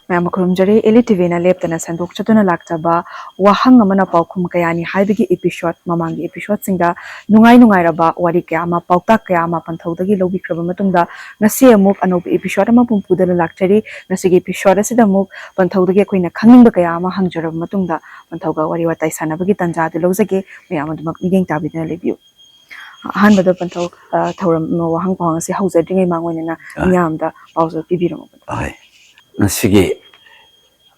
Ma'am Kurumjari ELITETV na leptana sandok chatuna laktaba wahang amana paukhum kayani haibigi episode mamangi episode singda nungai raba wari kaya ama paukta kaya ama panthaudagi lobikraba matungda ngasi amuk anobi episode ama pumpudana lakchari ngasigi episode asida amuk panthaudagi akoina khangingba kaya ama hangjaraba matungda panthauga wari watai sanabagi tanja du lojage mayam adumak migeng tabidana lebiu ahanbada panthau thauram wahang pawang asi haujadringai mangoina miyamda pawzo pibiramo Nasigi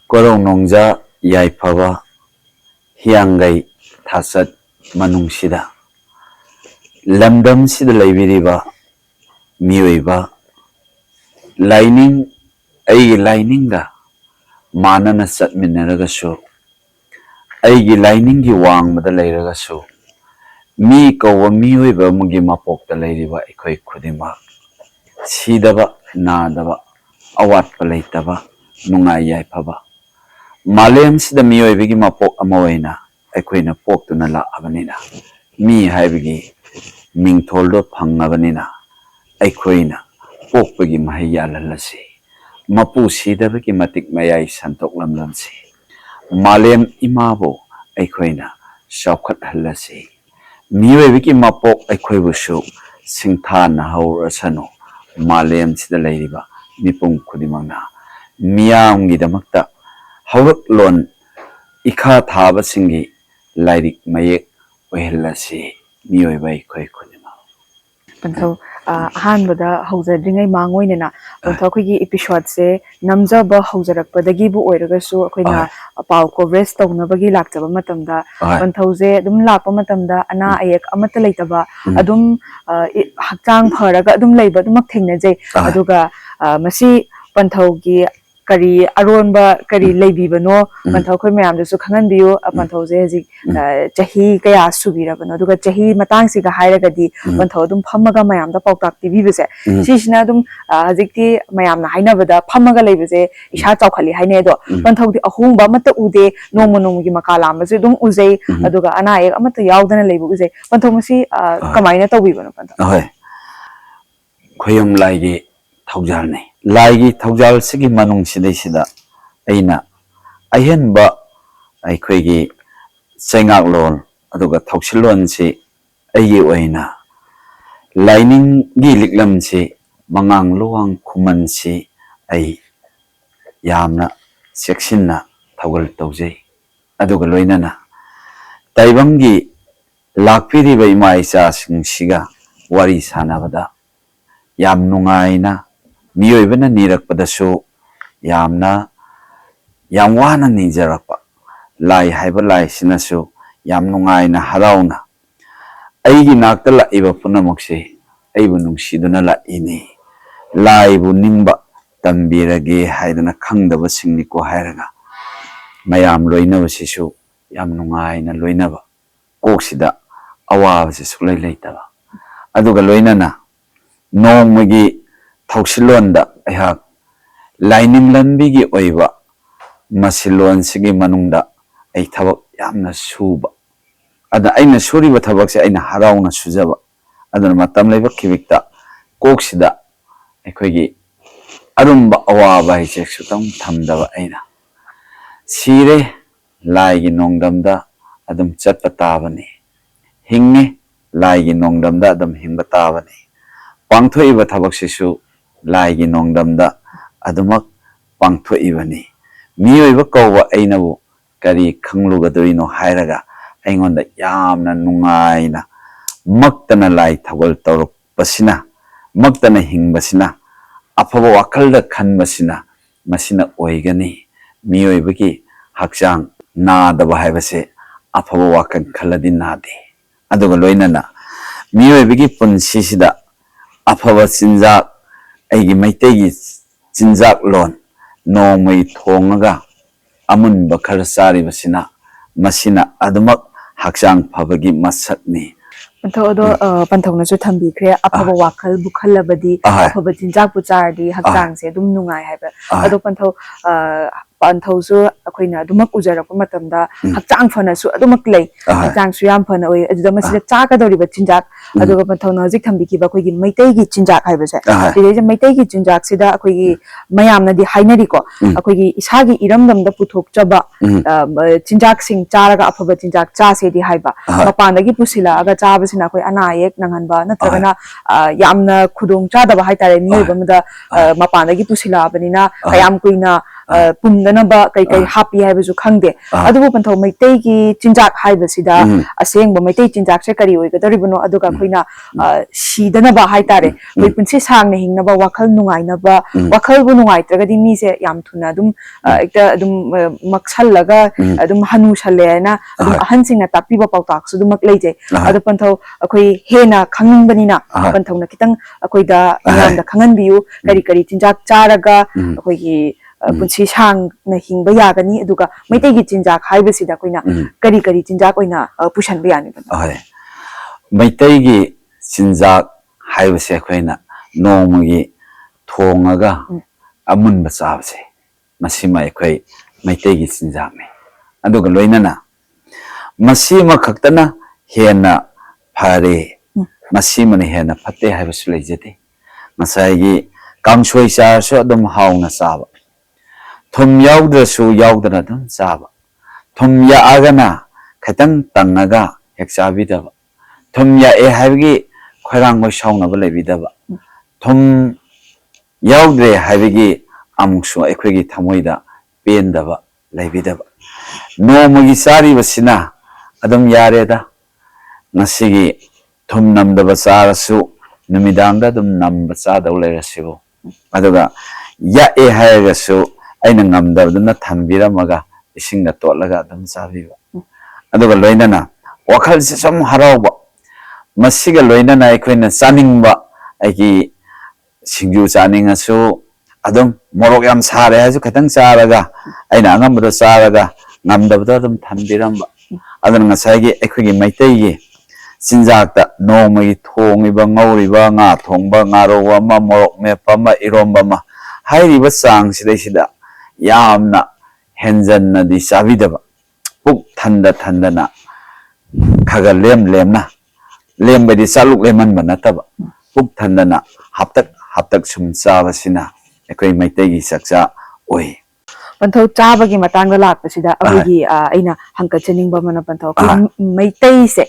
korong nongja yai pawa hiangai thasat manung sida lamdam sida laibiriba miyoiba lining ai lining da manana satminaragasu ai lining gi wang mada lairagasu mi ko miyoiba mugi mapok da lairiba ikoi khudima sidaba nadaba awat palaitaba nungai yai paba malem sida mioi bigi mapok amoina akoina pok tuna la abanina mi haibigi mingtholdo phangabanina akoina pok bigi mahaya lalasi mapu sida bigi matik mayai santok lamlamsi malem imabo akoina shaukat halasi mioi bigi mapok akoibusu singtha na haurasano malem sida lairiba Nipung kudimangna miyam gidamakta hawak lon ikha thaba singi lairik mayek ohelasi miyoi bai khoi kudima panthau ahanbada haujadringai mangoina panthau khoi episode se namjaba haujarakpadagi bu oiragasu akoina pau coverage tawnabagi lakjaba matamda panthau je dum lakpa matamda ana ayek amata leitaba adum hakchang pharaga adum leiba dumak thengnaje aduga masi panthau gi kari aronba kari leibibano panthau khoi mayam desu khangan biyo panthau je ji chahi kaya subirabano aduga chahi matang siga hairagadi panthau dum phamaga mayam da pautak tibibese sisina dum hajikti mayam na hainabada phamaga leibese isha chaukhali haine do panthau di ahungba mata ude nomo gi makala amase dum uzei aduga ana ek amata yaudana leibu uzei panthau masi kamaina tawibano panthau hoi khoyum laigi thaujalne laigi thaujal sigi manung sidai sida aina ahenba aikhoigi sengak lon aduga thausilon si ayi oina lining gi liklam si mangang luang khuman si ai yamna seksinna thaugal tawjei aduga loinana taibangi lakpiri bai mai cha singsiga wari sanabada yam nungaina miyoibana nirakpadasu yamna yamwana nijarapa lai haiba lai sinasu yam nungaina harauna aigi nakta la iba punamoksi aibu nungsiduna la ini laibu ningba tambirage haidana khangdaba singni ko hairaga mayam loinaba sisu yam nungaina loinaba koksida awaba sisu laitaba aduga loinana nongmagi thausilonda ayhak lining lanbigi oiba masilon sigi manungda ai thabak yamna suba ada aina suriba thabak se aina harauna sujaba adana matam leba kibikta koksida aikoigi arumba awaba hiche sutam thamdaba aina sire laigi nongdamda adum chatpa tabani hingi laigi nongdamda adum hingba tabani pangthoiba thabak sisu laigi nongdamda adumak pangthoibani miyoiba kawwa ainabu kari khanglugadoino hairaga aingonda yamna nungaina maktana lai thawal tawrok pasina maktana hingbasina afaba wakalda khanbasina masina oigani miyoibagi hakchang nadaba haibase afaba wakan khaladi nade aduga loinana miyoibagi punsisida afaba sinjak aigi maitegi sinjak lon nongmai thongaga amunba khara saribasina masina adumak hakchang phabagi masakni panthau do panthau na chu thambi khre aphaba wakhal bukhalabadi aphaba jinjak puchardi hakchang se dum nungai haiba ado panthau ꯄꯟꯊꯧꯁꯨ ꯑꯩꯈꯣꯏꯅ ꯑꯗꯨꯃꯛ ꯎꯖꯔꯛꯄ ꯃꯇꯝꯗ ꯍꯛꯆꯥꯡ ꯐꯅꯁꯨ ꯑꯗꯨꯃꯛ ꯂꯩ ꯍꯛꯆꯥꯡꯁꯨ ꯌꯥꯝ ꯐꯅ ꯑꯣꯏ ꯑꯗꯨꯗ ꯃꯁꯤꯗ ꯆꯥꯒꯗꯧꯔꯤꯕ ꯆꯤꯟꯖꯥꯛ ꯑꯗꯨꯒ ꯄꯟꯊꯧꯅ ꯍꯧꯖꯤꯛ ꯊꯝꯕꯤꯈꯤꯕ ꯑꯩꯈꯣꯏꯒꯤ ꯃꯩꯇꯩꯒꯤ ꯆꯤꯟꯖꯥꯛ ꯍꯥꯏꯕꯁꯦ ꯁꯤꯗꯩꯁꯦ ꯃꯩꯇꯩꯒꯤ ꯆꯤꯟꯖꯥꯛꯁꯤꯗ ꯑꯩꯈꯣꯏꯒꯤ ꯃꯌꯥꯝꯅꯗꯤ ꯍꯥꯏꯅꯔꯤꯀꯣ ꯑꯩꯈꯣꯏꯒꯤ ꯏꯁꯥꯒꯤ ꯏꯔꯝꯗꯝꯗ ꯄꯨꯊꯣꯛꯆꯕ ꯆꯤꯟꯖꯥꯛꯁꯤꯡ ꯆꯥꯔꯒ ꯑꯐꯕ ꯆꯤꯟꯖꯥꯛ ꯆꯥꯁꯦꯗꯤ ꯍꯥꯏꯕ ꯃꯄꯥꯟꯗꯒꯤ ꯄꯨꯁꯤꯜꯂꯛꯑꯒ ꯆꯥꯕꯁꯤꯅ ꯑꯩꯈꯣꯏ ꯑꯅꯥ ꯑꯌꯦꯛ ꯅꯪꯍꯟꯕ ꯅꯠꯇ꯭ꯔꯒꯅ ꯌꯥꯝꯅ ꯈꯨꯗꯣꯡ ꯆꯥꯗꯕ ꯍꯥꯏꯇꯥꯔꯦ ꯃꯤꯑꯣꯏꯕ ꯑꯃꯗ ꯃꯄꯥꯟꯗꯒꯤ ꯄꯨꯁꯤꯜꯂꯛꯑꯕꯅꯤꯅ ꯀꯌꯥꯝ ꯀꯨꯏꯅ ꯄꯨꯝꯗꯅꯕ ꯀꯩ ꯍꯥꯞꯄꯤ ꯍꯥꯏꯕꯁꯨ ꯈꯪꯗꯦ ꯑꯗꯨꯕꯨ ꯄꯟꯊꯧ ꯃꯩꯇꯩꯒꯤ ꯆꯤꯟꯖꯥꯛ ꯍꯥꯏꯕꯁꯤꯗ ꯑꯁꯦꯡꯕ ꯃꯩꯇꯩ ꯆꯤꯟꯖꯥꯛꯁꯦ ꯀꯔꯤ ꯑꯣꯏꯒꯗꯧꯔꯤꯕꯅꯣ ꯑꯗꯨꯒ ꯑꯩꯈꯣꯏꯅ ꯁꯤꯗꯅꯕ ꯍꯥꯏꯇꯥꯔꯦ ꯑꯩꯈꯣꯏ ꯄꯨꯟꯁꯤ ꯁꯥꯡꯅ ꯍꯤꯡꯅꯕ ꯋꯥꯈꯜ ꯅꯨꯡꯉꯥꯏꯅꯕ ꯋꯥꯈꯜꯕꯨ ꯅꯨꯡꯉꯥꯏꯇ꯭ꯔꯒꯗꯤ ꯃꯤꯁꯦ ꯌꯥꯝ ꯊꯨꯅ ꯑꯗꯨꯝ ꯍꯦꯛꯇ ꯑꯗꯨꯝ ꯃꯛꯁꯜꯂꯒ ꯑꯗꯨꯝ ꯍꯅꯨꯁꯜꯂꯦ ꯍꯥꯏꯅ ꯑꯗꯨꯝ ꯑꯍꯟꯁꯤꯡꯅ ꯇꯥꯛꯄꯤꯕ ꯄꯥꯎꯇꯥꯛꯁꯨ ꯑꯗꯨꯃꯛ ꯂꯩꯖꯩ ꯑꯗꯣ ꯄꯟꯊꯧ ꯑꯩꯈꯣꯏ ꯍꯦꯟꯅ ꯈꯪꯅꯤꯡꯕꯅꯤꯅ ꯄꯟꯊꯧꯅ ꯈꯤꯇꯪ ꯑꯩꯈꯣꯏꯗ ꯃꯤꯌꯥꯝꯗ ꯈꯪꯍꯟꯕꯤꯌꯨ ꯀꯔꯤ ꯀꯔꯤ ꯆꯤꯟꯖꯥꯛ ꯆꯥꯔꯒ ꯑꯩꯈꯣꯏꯒꯤ ꯄꯨꯟꯁꯤ ꯁꯥꯡꯅ ꯍꯤꯡꯕ ꯌꯥꯒꯅꯤ ꯑꯗꯨꯒ ꯃꯩꯇꯩꯒꯤ ꯆꯤꯟꯖꯥꯛ ꯍꯥꯏꯕꯁꯤꯗ ꯑꯩꯈꯣꯏꯅ ꯀꯔꯤ ꯀꯔꯤ ꯆꯤꯟꯖꯥꯛ ꯑꯣꯏꯅ ꯄꯨꯁꯟꯕ ꯌꯥꯅꯤ ꯃꯩꯇꯩꯒꯤ ꯆꯤꯟꯖꯥꯛ ꯍꯥꯏꯕꯁꯦ ꯑꯩꯈꯣꯏꯅ ꯅꯣꯡꯃꯒꯤ ꯊꯣꯡꯉꯒ ꯑꯃꯨꯟꯕ ꯆꯥꯕꯁꯦ ꯃꯁꯤꯃ ꯑꯩꯈꯣꯏ ꯃꯩꯇꯩꯒꯤ ꯆꯤꯟꯖꯥꯛꯅꯤ ꯑꯗꯨꯒ ꯂꯣꯏꯅꯅ ꯃꯁꯤꯃ ꯈꯛꯇꯅ ꯍꯦꯟꯅ ꯐꯔꯦ ꯃꯁꯤꯃꯅ ꯍꯦꯟꯅ ꯐꯠꯇꯦ ꯍꯥꯏꯕꯁꯨ ꯂꯩꯖꯗꯦ ꯉꯁꯥꯏꯒꯤ ꯀꯥꯡꯁꯣꯏ ꯆꯥꯔꯁꯨ ꯑꯗꯨꯝ ꯍꯥꯎꯅ ꯆꯥꯕ ꯊꯨꯝ ꯌꯥꯎꯗ꯭ꯔꯁꯨ ꯌꯥꯎꯗꯅ ꯑꯗꯨꯝ ꯆꯥꯕ ꯊꯨꯝ ꯌꯥꯛꯑꯒꯅ ꯈꯤꯇꯪ ꯇꯪꯉꯒ ꯍꯦꯛ ꯆꯥꯕꯤꯗꯕ ꯊꯨꯝ ꯌꯥꯛꯑꯦ ꯍꯥꯏꯕꯒꯤ ꯈꯣꯏꯔꯥꯡ ꯁꯥꯎꯅꯕ ꯂꯩꯕꯤꯗꯕ ꯊꯨꯝ ꯌꯥꯎꯗ꯭ꯔꯦ ꯍꯥꯏꯕꯒꯤ ꯑꯃꯨꯛꯁꯨ ꯑꯩꯈꯣꯏꯒꯤ ꯊꯃꯣꯏꯗ ꯄꯦꯟꯗꯕ ꯂꯩꯕꯤꯗꯕ ꯅꯣꯡꯃꯒꯤ ꯆꯥꯔꯤꯕꯁꯤꯅ ꯑꯗꯨꯝ ꯌꯥꯔꯦꯗ ꯉꯁꯤꯒꯤ ꯊꯨꯝ ꯅꯝꯗꯕ ꯆꯥꯔꯁꯨ ꯅꯨꯃꯤꯗꯥꯡꯗ ꯑꯗꯨꯝ ꯅꯝꯕ ꯆꯥꯗꯧ ꯂꯩꯔꯁꯤꯕꯨ ꯑꯗꯨꯒ ꯌꯥꯛꯑꯦ ꯍꯥꯏꯔꯒꯁꯨ ꯑꯩꯅ ꯉꯝꯗꯕꯗꯨꯅ ꯊꯝꯕꯤꯔꯝꯃꯒ ꯏꯁꯤꯡꯗ ꯇꯣꯠꯂꯒ ꯑꯗꯨꯝ ꯆꯥꯕꯤꯕ ꯑꯗꯨꯒ ꯂꯣꯏꯅꯅ ꯋꯥꯈꯜꯁꯤ ꯁꯨꯝ ꯍꯔꯥꯎꯕ ꯃꯁꯤꯒ ꯂꯣꯏꯅꯅ ꯑꯩꯈꯣꯏꯅ ꯆꯥꯅꯤꯡꯕ ꯑꯩꯒꯤ ꯁꯤꯡꯖꯨ ꯆꯥꯅꯤꯡꯉꯁꯨ ꯑꯗꯨꯝ ꯃꯣꯔꯣꯛ ꯌꯥꯝ ꯁꯥꯔꯦ ꯍꯥꯏꯔꯁꯨ ꯈꯤꯇꯪ ꯆꯥꯔꯒ ꯑꯩꯅ ꯑꯉꯝꯕꯗꯣ ꯆꯥꯔꯒ ꯉꯝꯗꯕꯗꯣ ꯑꯗꯨꯝ ꯊꯝꯕꯤꯔꯝꯕ ꯑꯗꯨꯅ ꯉꯁꯥꯏꯒꯤ ꯑꯩꯈꯣꯏꯒꯤ ꯃꯩꯇꯩꯒꯤ ꯆꯤꯟꯖꯥꯛꯇ ꯅꯣꯡꯃꯒꯤ ꯊꯣꯡꯉꯤꯕ ꯉꯧꯔꯤꯕ ꯉꯥ ꯊꯣꯡꯕ ꯉꯥꯔꯧ ꯑꯃ ꯃꯣꯔꯣꯛ ꯃꯦꯠꯄ ꯑꯃ ꯏꯔꯣꯝꯕ ꯑꯃ ꯍꯥꯏꯔꯤꯕ ꯆꯥꯡꯁꯤꯗꯩꯁꯤꯗ ꯌꯥꯝꯅ ꯍꯦꯟꯖꯟꯅꯗꯤ ꯆꯥꯕꯤꯗꯕ ꯄꯨꯛ ꯊꯟꯗꯅ ꯈꯒ ꯂꯦꯝꯅ ꯂꯦꯝꯕꯗꯤ ꯆꯥꯂꯨꯛ ꯂꯦꯝꯍꯟꯕ ꯅꯠꯇꯕ ꯄꯨꯛ ꯊꯟꯗꯅ ꯍꯥꯞꯇꯛ ꯁꯨꯝ ꯆꯥꯕꯁꯤꯅ ꯑꯩꯈꯣꯏ ꯃꯩꯇꯩꯒꯤ ꯆꯥꯛꯆꯥ ꯑꯣꯏ ꯄꯟꯊꯧ ꯆꯥꯕꯒꯤ ꯃꯇꯥꯡꯗ ꯂꯥꯛꯄꯁꯤꯗ ꯑꯩꯈꯣꯏꯒꯤ ꯑꯩꯅ ꯍꯪꯀꯠꯆꯅꯤꯡꯕ ꯑꯃꯅ ꯄꯟꯊꯧ ꯑꯩꯈꯣꯏ ꯃꯩꯇꯩꯁꯦ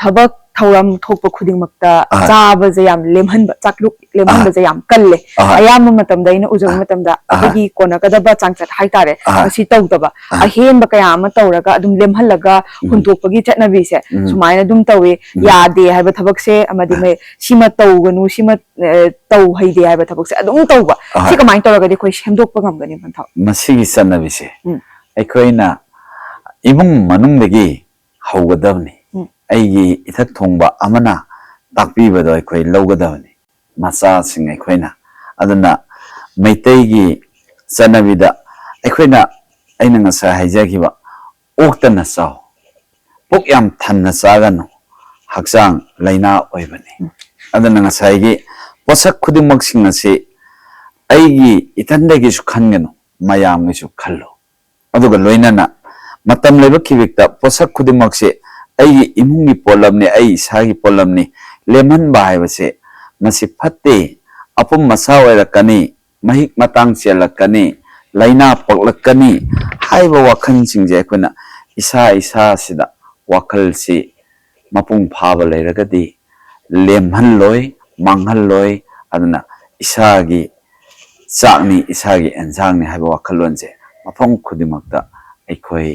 ꯊꯕꯛ ꯊꯧꯔꯝ ꯊꯣꯛꯄ ꯈꯨꯗꯤꯡꯃꯛꯇ ꯆꯥꯕꯁꯦ ꯌꯥꯝ ꯂꯦꯝꯍꯟꯕ ꯆꯥꯛꯂꯨꯛ ꯂꯦꯝꯍꯟꯕꯁꯦ ꯌꯥꯝ ꯀꯜꯂꯦ ꯑꯌꯥꯝꯕ ꯃꯇꯝꯗ ꯑꯩꯅ ꯎꯖꯕ ꯃꯇꯝꯗ ꯑꯩꯈꯣꯏꯒꯤ ꯀꯣꯟꯅꯒꯗꯕ ꯆꯥꯡꯆꯠ ꯍꯥꯏꯇꯥꯔꯦ ꯃꯁꯤ ꯇꯧꯗꯕ ꯑꯍꯦꯟꯕ ꯀꯌꯥ ꯑꯃ ꯇꯧꯔꯒ ꯑꯗꯨꯝ ꯂꯦꯝꯍꯜꯂꯒ ꯍꯨꯟꯇꯣꯛꯄꯒꯤ ꯆꯠꯅꯕꯤꯁꯦ ꯁꯨꯃꯥꯏꯅ ꯑꯗꯨꯝ ꯇꯧꯋꯤ ꯌꯥꯗꯦ ꯍꯥꯏꯕ ꯊꯕꯛꯁꯦ ꯑꯃꯗꯤ ꯁꯤꯃ ꯇꯧꯒꯅꯨ ꯁꯤꯃ ꯇꯧꯍꯩꯗꯦ ꯍꯥꯏꯕ ꯊꯕꯛꯁꯦ ꯑꯗꯨꯝ ꯇꯧꯕ ꯁꯤ ꯀꯃꯥꯏꯅ ꯇꯧꯔꯒꯗꯤ ꯑꯩꯈꯣꯏ ꯁꯦꯝꯗꯣꯛꯄ ꯉꯝꯒꯅꯤ ꯄꯟꯊꯧ ꯃꯁꯤꯒꯤ ꯆꯠꯅꯕꯤꯁꯦ ꯑꯩꯈꯣꯏꯅ ꯏꯃꯨꯡ ꯃꯅꯨꯡꯗꯒꯤ ꯍꯧꯒꯗꯕꯅꯤ ꯑꯩꯒꯤ ꯏꯊꯛ ꯊꯣꯡꯕ ꯑꯃꯅ ꯇꯥꯛꯄꯤꯕꯗꯣ ꯑꯩꯈꯣꯏ ꯂꯧꯒꯗꯕꯅꯤ ꯃꯆꯥꯁꯤꯡ ꯑꯩꯈꯣꯏꯅ ꯑꯗꯨꯅ ꯃꯩꯇꯩꯒꯤ ꯆꯠꯅꯕꯤꯗ ꯑꯩꯅ ꯉꯁꯥꯏ ꯍꯥꯏꯖꯈꯤꯕ ꯑꯣꯛꯇꯅ ꯆꯥꯎ ꯄꯨꯛ ꯌꯥꯝ ꯊꯟꯅ ꯆꯥꯒꯅꯨ ꯍꯛꯆꯥꯡ ꯂꯩꯅꯥ ꯑꯣꯏꯕꯅꯤ ꯑꯗꯨꯅ ꯉꯁꯥꯏꯒꯤ ꯄꯣꯠꯁꯛ ꯈꯨꯗꯤꯡꯃꯛꯁꯤꯡ ꯑꯁꯤ ꯑꯩꯒꯤ ꯏꯊꯟꯗꯒꯤꯁꯨ ꯈꯟꯒꯅꯨ ꯃꯌꯥꯝꯒꯤꯁꯨ ꯈꯜꯂꯨ ꯑꯗꯨꯒ ꯂꯣꯏꯅꯅ ꯃꯇꯝ ꯂꯩꯕ ꯈꯤꯕꯤꯛꯇ ꯄꯣꯠꯁꯛ ꯈꯨꯗꯤꯡꯃꯛꯁꯦ ꯑꯩꯒꯤ ꯏꯃꯨꯡꯒꯤ ꯄꯣꯠꯂꯝꯅꯤ ꯑꯩ ꯏꯁꯥꯒꯤ ꯄꯣꯠꯂꯝꯅꯤ ꯂꯦꯝꯍꯟꯕ ꯍꯥꯏꯕꯁꯦ ꯃꯁꯤ ꯐꯠꯇꯦ ꯑꯄꯨꯝ ꯑꯁꯥ ꯑꯣꯏꯔꯛꯀꯅꯤ ꯃꯍꯤꯛ ꯃꯇꯥꯡ ꯆꯦꯜꯂꯛꯀꯅꯤ ꯂꯩꯅꯥ ꯄꯛꯂꯛꯀꯅꯤ ꯍꯥꯏꯕ ꯋꯥꯈꯜꯁꯤꯡꯁꯦ ꯑꯩꯈꯣꯏꯅ ꯏꯁꯥꯁꯤꯗ ꯋꯥꯈꯜꯁꯤ ꯃꯄꯨꯡ ꯐꯥꯕ ꯂꯩꯔꯒꯗꯤ ꯂꯦꯝꯍꯜꯂꯣꯏ ꯃꯥꯡꯍꯜꯂꯣꯏ ꯑꯗꯨꯅ ꯏꯁꯥꯒꯤ ꯆꯥꯛꯅꯤ ꯏꯁꯥꯒꯤ ꯑꯦꯟꯁꯥꯡꯅꯤ ꯍꯥꯏꯕ ꯋꯥꯈꯜꯂꯣꯟꯁꯦ ꯃꯐꯝ ꯈꯨꯗꯤꯡꯃꯛꯇ ꯑꯩꯈꯣꯏ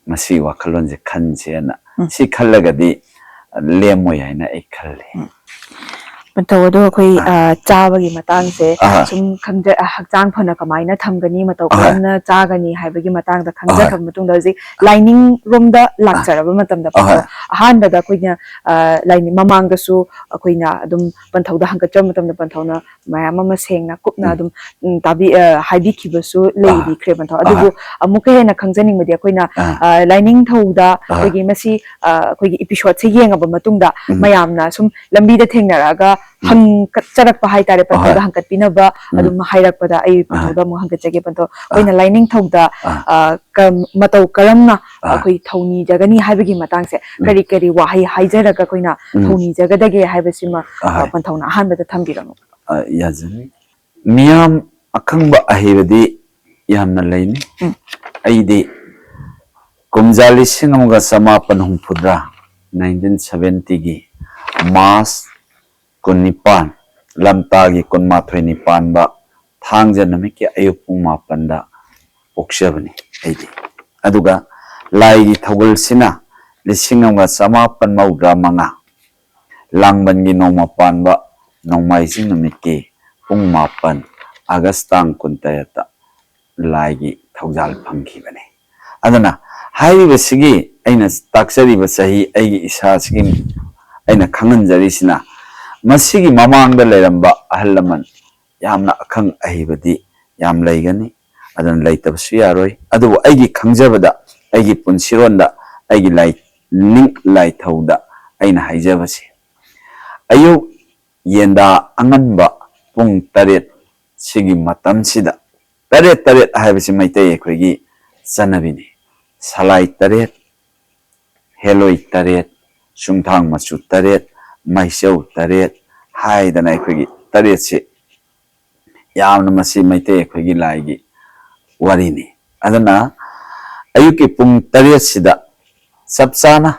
ꯃꯁꯤ ꯋꯥꯈꯜꯂꯣꯟꯁꯦ ꯈꯟꯁꯦꯅ ꯁꯤ ꯈꯜꯂꯒꯗꯤ ꯂꯦꯝꯃꯣꯏ ꯍꯥꯏꯅ ꯑꯩ ꯈꯜꯂꯤ ꯄꯟꯊꯧ ꯑꯗꯣ ꯑꯩꯈꯣꯏ ꯆꯥꯕꯒꯤ ꯃꯇꯥꯡꯁꯦ ꯁꯨꯝ ꯍꯛꯆꯥꯡ ꯐꯅ ꯀꯃꯥꯏꯅ ꯊꯝꯒꯅꯤ ꯃꯇꯧ ꯀꯔꯝꯅ ꯆꯥꯒꯅꯤ ꯍꯥꯏꯕꯒꯤ ꯃꯇꯥꯡꯗ ꯈꯪꯖꯈ꯭ꯔꯕ ꯃꯇꯨꯡꯗ ꯍꯧꯖꯤꯛ ꯂꯥꯏꯅꯤꯡ ꯔꯣꯝꯗ ꯂꯥꯛꯆꯔꯕ ꯃꯇꯝꯗ ꯄꯟꯊꯧ ꯑꯍꯥꯟꯕꯗ ꯑꯩꯈꯣꯏꯅ ꯂꯥꯏꯅꯤꯡ ꯃꯃꯥꯡꯗꯁꯨ ꯑꯩꯈꯣꯏꯅ ꯑꯗꯨꯝ ꯄꯟꯊꯧꯗ ꯍꯪꯒꯠꯆꯕ ꯃꯇꯝꯗ ꯄꯟꯊꯧꯅ ꯃꯌꯥꯝ ꯑꯃ ꯁꯦꯡꯅ ꯀꯨꯞꯅ ꯑꯗꯨꯝ ꯍꯥꯏꯕꯤꯈꯤꯕꯁꯨ ꯂꯩꯕꯤꯈ꯭ꯔꯦ ꯄꯟꯊꯧ ꯑꯗꯨꯕꯨ ꯑꯃꯨꯛꯀ ꯍꯦꯟꯅ ꯈꯪꯖꯅꯤꯡꯕꯗꯤ ꯑꯩꯈꯣꯏꯅ ꯂꯥꯏꯅꯤꯡꯊꯧꯗ ꯑꯩꯈꯣꯏꯒꯤ ꯃꯁꯤ ꯑꯩꯈꯣꯏꯒꯤ ꯏꯄꯤꯁꯣꯠꯁꯦ ꯌꯦꯡꯉꯕ ꯃꯇꯨꯡꯗ ꯃꯌꯥꯝꯅ ꯁꯨꯝ ꯂꯝꯕꯤꯗ ꯊꯦꯡꯅꯔꯛꯑꯒ hangkatcharakpa haitare panthoda hangkatpinaba adum hairakpada ai panthoda mu hangkatchage pantho koina lining thauda matau karamna koi thauni jagani haibagi matangse kari kari wahai haijaraga koina thauni jagadage haibasima panthona ahanbada thambiranu yazani miyam akhangba ahibadi yamna laini aidi kumjali singamuga samapan humphudra 1970 gi Mas Kunipan Lamtagi Kunmathoi Nipan ba Thangja namiki ayupung mapanda okshabani aidi aduga laigi thogul sina lisingamga samapan maudra manga langbangi nongmapan ba nongmaising namiki pung mapan Agastang kuntayata laigi thogjal phangkhibani adana haibasigi aina taksari basahi aigi isa sigi aina khanganjari sina masigi mamangda leramba ahallaman yamna akhang ahibadi yam laigani adan laitabsu yaroi adu aigi khangjabada aigi punsironda aigi link lai thauda aina haijabasi ayu yenda anganba pung taret sigi matam sida taret haibasi maitai ekhoigi sanabini salai taret heloi taret sungthang machu taret maisau taret haidana ekhoigi taret se yamna masi maitai ekhoigi laigi warini adana ayuki pung taret sida sapchana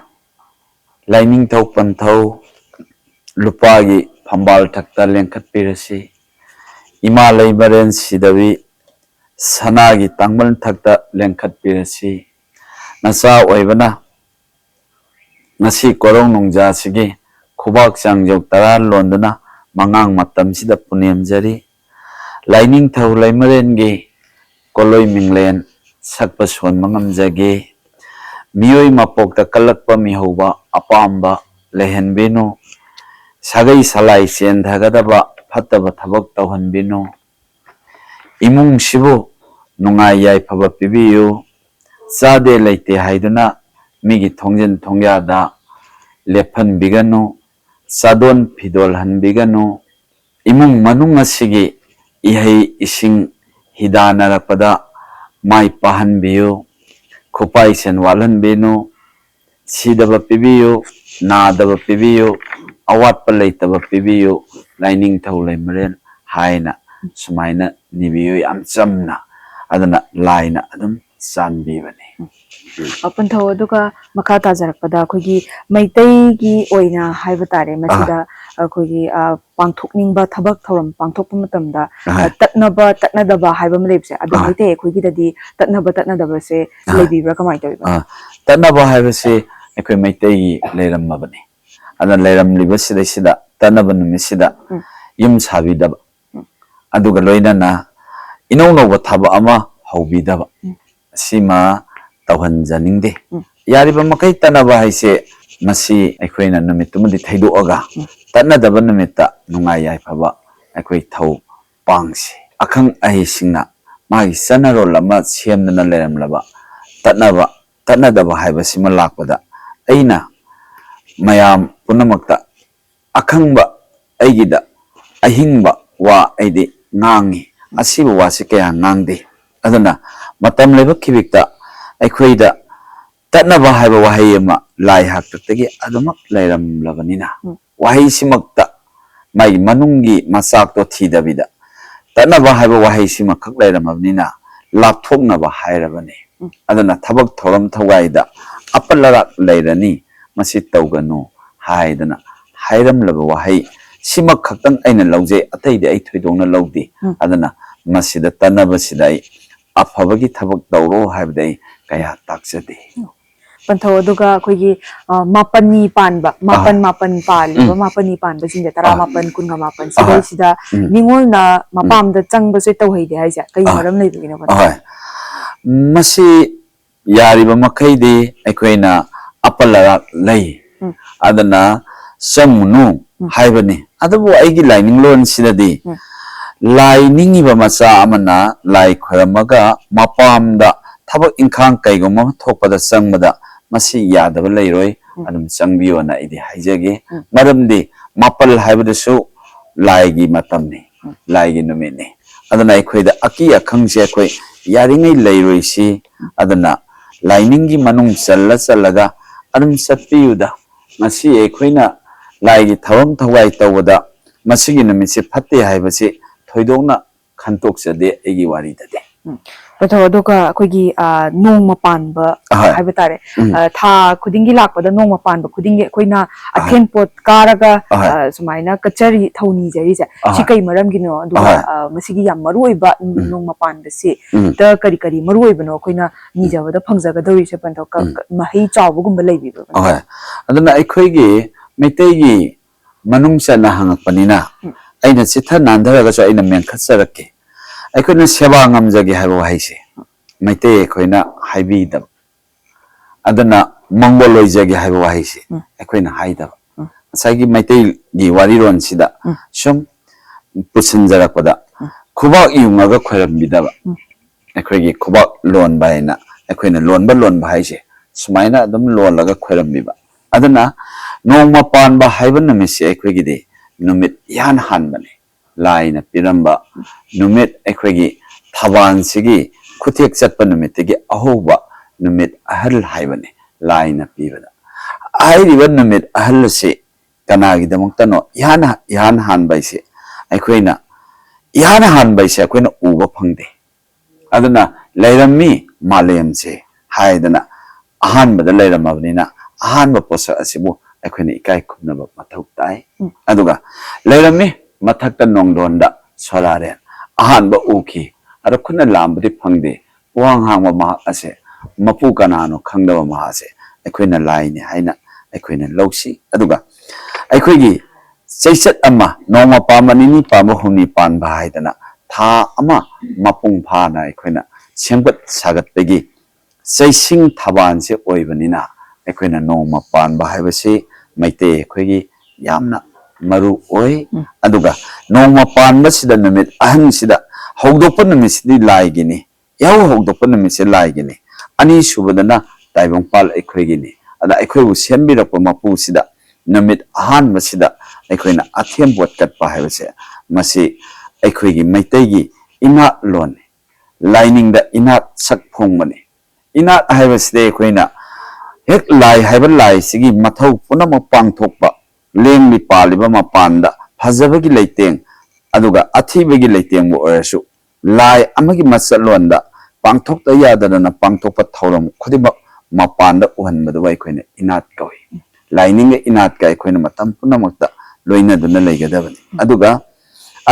lining thau panthau lupagi phambal thakta lengkhat pirasi imalai baren sidawi sanagi tangmal thakta lengkhat pirasi nasa oibana nasi korong nongja sigi khubak changjok taran londuna mangang matam sida punem jari lining thau laimaren ge koloi minglen sakpa son mangam jage miyoi mapok ta kalakpa mihoba apamba lehen bino sagai salai sen dhagadaba phataba thabak tawhan bino imung sibu nungai yai phaba pibiyu sade laite haiduna migi thongjen thongyada lephan biganu sadon phidol han biganu imung manung asigi ihai ising hidana rapada mai pahan biyu khupai sen walan binu sidaba pibiyu nadaba pibiyu awat palaitaba pibiyu lining thaulai maren haina sumaina nibiyu yam chamna adana laina adum sanbibani pantho aduga makha tajarakpada khogi maitai gi oina haiba tare masida khogi pangthokningba thabak thoram pangthokpa matamda tatnadaba haiba malebse adu maitai khogi dadi tatnadaba se lebibra kamai toiba tatnaba haiba se ekhoi maitai gi leiramabani adan leiram libasida sida tatnaba numisida yum sabidaba aduga loinana inongnoba thaba ama haubidaba sima tawhan janingde yariba makai tanaba haise masi ekhoina numitumudi thaidoaga tanadaba numita nungai yai phaba ekhoi thau pangsi akhang ahi singna magi sanaro lama semna leramlaba tanadaba haiba sima lakpada aina mayam punamakta akhangba aigida ahingba wa aidi ngangi asiba wasi kaya ngangde adana matam leba kibikta aikhoida tatnaba haiba wahai ama lai haktagi adumak lairam labanina wahai simakta mai manungi masak to thidabida tatnaba haiba wahai simakak lairamabnina lapthoknaba hairabani adana thabak thoram thogaida apalara lairani masi tawganu haidana hairam laba wahai simak khaktang aina lauje ataide ai thoidongna laudi adana masida tanaba sidai afabagi thabak tawro haibdai kaya taksade pantho aduga khogi mapani panba mapan pali mapani panba sinja tara mapan kunga mapan sidai sida ningol na mapamda changba se tawheide haija kai maram leibigina pantho masi yariba makhaide aikoina apalara lei adana samunu haibani adabu aigi lining lon sidadi lining iba macha amana lai khoramaga mapamda thabak inkhang kaigoma thokpada changmada masi yadaba leiroi adum changbiyona idi haijage maramdi mapal haibadasu laigi matamni laigi numini adana aikoida aki akhangse akoi yaringai leiroisi adana lainingi manung challa adum satpiyuda masi aikoina laigi thawam thawai tawada masigi numitse phatte haibase thoidongna khantoksade egi wari dade Betul, aduga kogi nong mapanba, hai betare. Tha kudingi lakpada nong mapanba kudingi koina athen pot karaga sumaina kachari thawni jari ja. Chikai maram gino aduga masigi yam marui ba nong mapanba se. Da kari marui bano koina nija wada phangzaga dori se panto mahi chawu gumba leibi ba. Okay. Aduna aikoigi meitegi manungsa na hangakpanina. Aina sitha nandharaga so aina menkhatsarake. Aikoina seba ngamjagi haiba wahaise maite aikoina haibidab adana mangolojagi haiba wahaise aikoina haidab asagi maite gi wariron sida sum pusinjarakpada khuba yungaga khoirambidaba aikoigi khuba lon baina aikoina lon ba haise sumaina adum lolaga khoirambiba adana nongma panba haiba namisi aikoigi de numit yan hanbane laina piramba numit aikoigi thaban sigi khutek chatpa numit tegi ahoba numit ahal haibane laina pibada airiba numit ahal se kanagi damoktano yan han baise aikoina yan han baise aikoina uba phangde aduna leirammi malem se haidana ahan bada leiramabnina ahan ba posa asibu aikoina ikai khumnaba mathau tai aduga leirammi mathakta nongdonda solaren ahan ba uki ara khuna lambdi phangde wahang ma ase mapu kanano khangdaba ma ase aikoina laini haina aikoina lowsi aduga aikoigi seisat ama noma pamanini pama humni pan ba haidana tha ama mapung phana aikoina sengbat sagat begi seising thaban se oibanina aikoina noma pan ba haibase maite aikoigi yamna maru oi aduga nongma panba sida numit ahan sida hogdokpa numit sidi laigini yaw hogdokpa numit se laigini ani subadana taibong pal aikoigini ada aikoibu sembirakpa mapu sida numit ahan masida aikoina athem bot katpa haibase masi aikoigi maitegi ina lon lining da ina sak phongmani ina haibasde aikoina hek lai haiba lai sigi mathau punama pangthokpa lengli paliba mapanda phajabagi leiteng aduga athibagi leiteng bo orasu lai amagi masalonda pangthokta yadana pangthokpa thauram khudima mapanda uhanbada wai khoina inat kawi lining inat kai khoina matam punamakta loina duna leigadabani aduga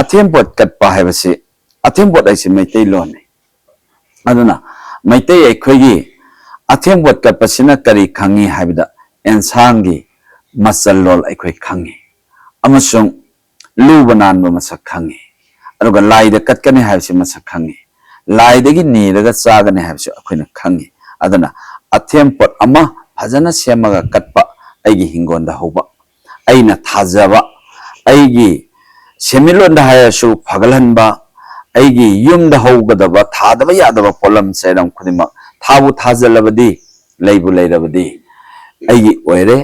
athempot katpa haibase athempot aisi maitai lone aduna maitai aikhoigi athempot katpasina kari khangi haibida ensangi masalol aikoi khangi amasung lubanan ba masak khangi aduga laida katkane haibse masak khangi laidagi niraga chagane haibse akoina khangi adana athempot ama phajana semaga katpa aigi hingonda hoba aina thajaba aigi semilonda hayasu phagalhanba aigi yumda hogadaba thadaba yadaba polam seram khudima thabu thajalabadi leibu leirabadi aigi oire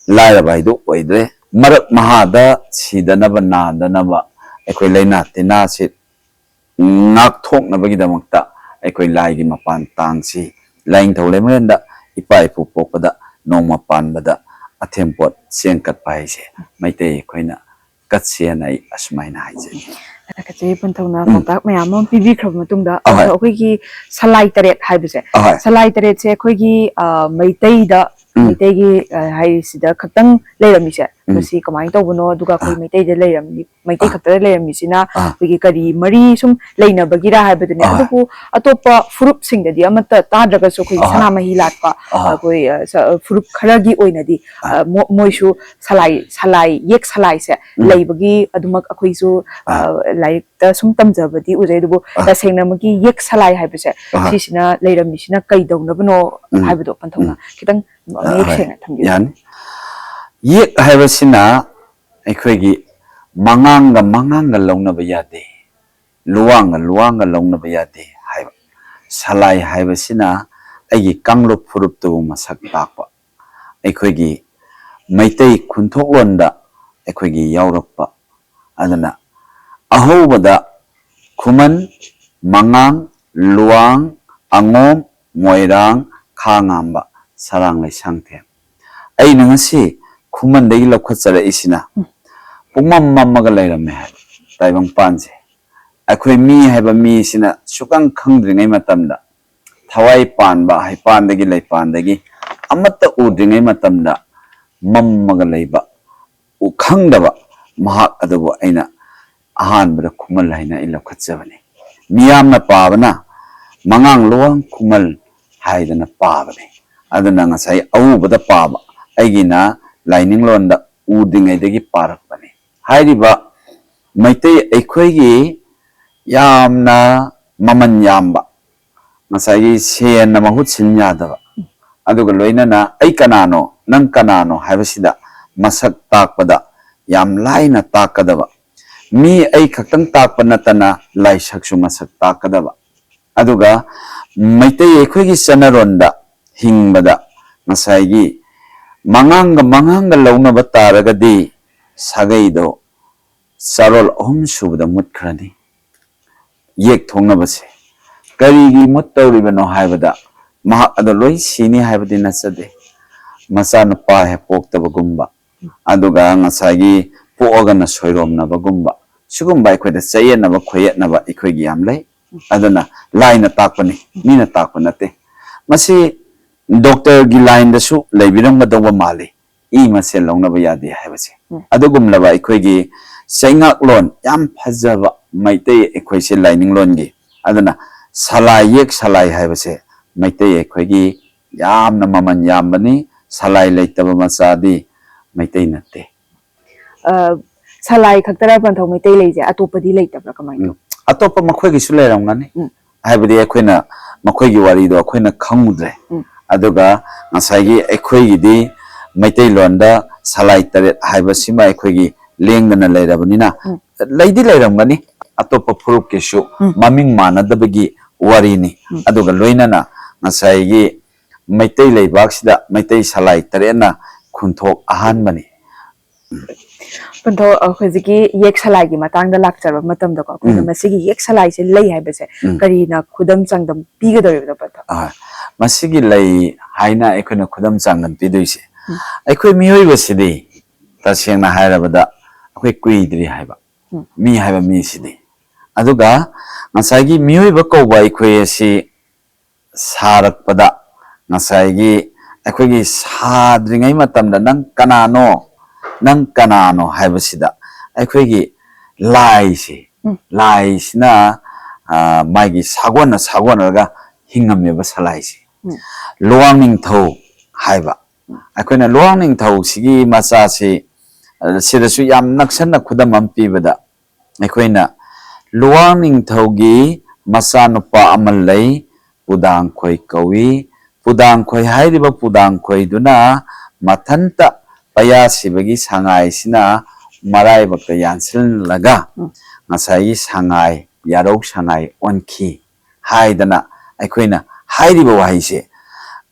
laira baido oidre marak mahada sidanaba nadanaba ekoi leina tina si ngak thok nabagi damakta ekoi laigi mapan tangsi laing thole menda ipa ipu pokpada nong mapan bada athempot sengkat paise maite ekoina katsia nai asmaina haije Kacai pun tahu na kontak mayamam pibi kerap matungda. Aku ki salai teret hai bese. Salai teret se aku ki maitai da maitai ki hai sida katang layam ise. Mesti kamai tahu bono duga aku maitai da layam maitai katang layam ise na. Aku ki kari mari sum layna bagira hai betul ni. Aku atau pa furup sing dia mata tahan raga so aku sana mahilat pa. Aku furup keragi oi nadi. Moisu salai yek salai se lay bagi adumak aku isu like the sum tamjabadi uraidubo tasengna magi yek salai haibase sisina leiramisina kaidongna bano haibado panthona kitang yek senga thambi yan yek haibasina aikoigi manganga longna bayade luanga longna bayade haiba salai haibasina aigi kanglo furup tu masak takpa aikoigi maitai khunthok londa aikoigi yaurakpa adana ahobada kuman mangang luang angom moirang khangamba sarang lai sangthe ai nangasi kuman dei lokhatsara isina pumam mammaga lairame ha taibang panse akhoi mi haiba mi sina sukang khangdringai matamda thawai panba hai pandagi lai pandagi amatta udringai matamda mammaga laiba u khangdaba mahak adubu aina ahanbada kumal haina ila khatsabani miyamna pabana mangang luang kumal haidana pabani adana ngasai awubada paba aigina laining londa udingai dagi parakbani hairiba maitei aikhoigi yamna maman yamba ngasai sen na mahut sinyadaba aduga loinana ai kanano nang kanano haibasida masak takpada yam laina takadaba mi ai khaktang takpa natana lai saksu masak takadaba aduga maitei aikhoigi chanaronda hingbada ngasai manganga launa bataragadi sagaido sarol subda mutkrani yek thongna base karigi muttawribano haibada mahak adoloi sini haibadi nasade masana pa he poktaba gumba aduga ngasagi poaga na soiromna bagumba sugumba ikhoida chayena ba khoyetna ba ikhoigi yamlai adana laina takpani mina takpanate masi doctor gi line da su leibiram ga dawba mali I mase longna ba yadi haibase adugum laba ikhoigi saingak lon yam phajaba maitei ikhoise lining lon gi adana salai yek salai haibase maitei ikhoigi yamna maman yambani salai leitaba masadi maitei natte salai khaktara panthau maitei leije atopadi leitabra kamai atopa makhoigi su leiramgani haibadi ikhoina makhoigi wari do ikhoina khangudre aduga ngasagi ikhoigi di maitei londa salai taret haibasima ikhoigi lengdana leirabanina leidi leiramgani atopa phuruk kesu maming manadabagi warini aduga loinana ngasagi maitei leibaksida maitei salai tarena khunthok ahanbani panthau khojiki yek salai gi matangda lakchar matamda ko khuna masigi yek salai se lei haibase karina khudam changdam pigadoribda panthau masigi lei haina ekhona khudam changdam pidoise ekhoi mihoi basidi tasengna hairabada akhoi kuidri haiba mi haiba mi sidi aduga ngasagi mihoi ba kouba ekhoi asi sarakpada ngasagi ekhoi sadringai matamda nang kanano haibasida ekhoi gi lai sina magi sagona hingameba salai si luangning thau haiba akoina luangning thau sigi macha si sidasu yam naksanna khudam ampi bada akoina luangning thau gi macha nupa amal lei pudang khoi kawi pudang khoi hairiba pudang khoi duna mathanta paya sibagi sangai sina marai bakta yansil laga ngasai sangai yarok sangai onki haidana aikoina hairiba wahaise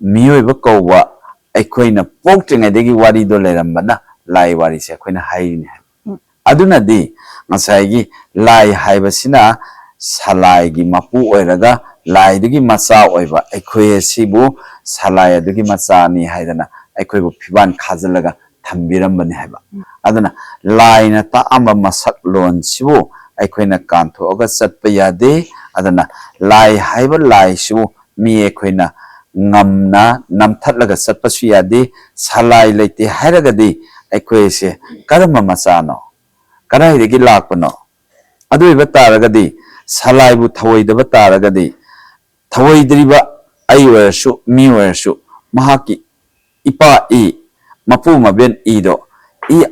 miyoiba kouba aikoina poktringaidagi wari do leirambana lai wari se aikoina haini aduna di ngasai lai haibasina salai gi mapu oiraga lai dugi macha oiba aikoi sibu salai dugi macha ni haidana aikoi bu phiban khajalaga thambirambani haiba aduna lai na ta amba masak lon sibu aikoina kantho oga chatpa yade adana lai haiba lai su mi ekoina ngamna namthatlaga chatpasu yade salai leite hairagadi ekoise karama machano karai degi lakpano aduiba taragadi salai bu thawoidaba taragadi thawoidriba ai wersu mi wersu mahaki ipa mapu maben do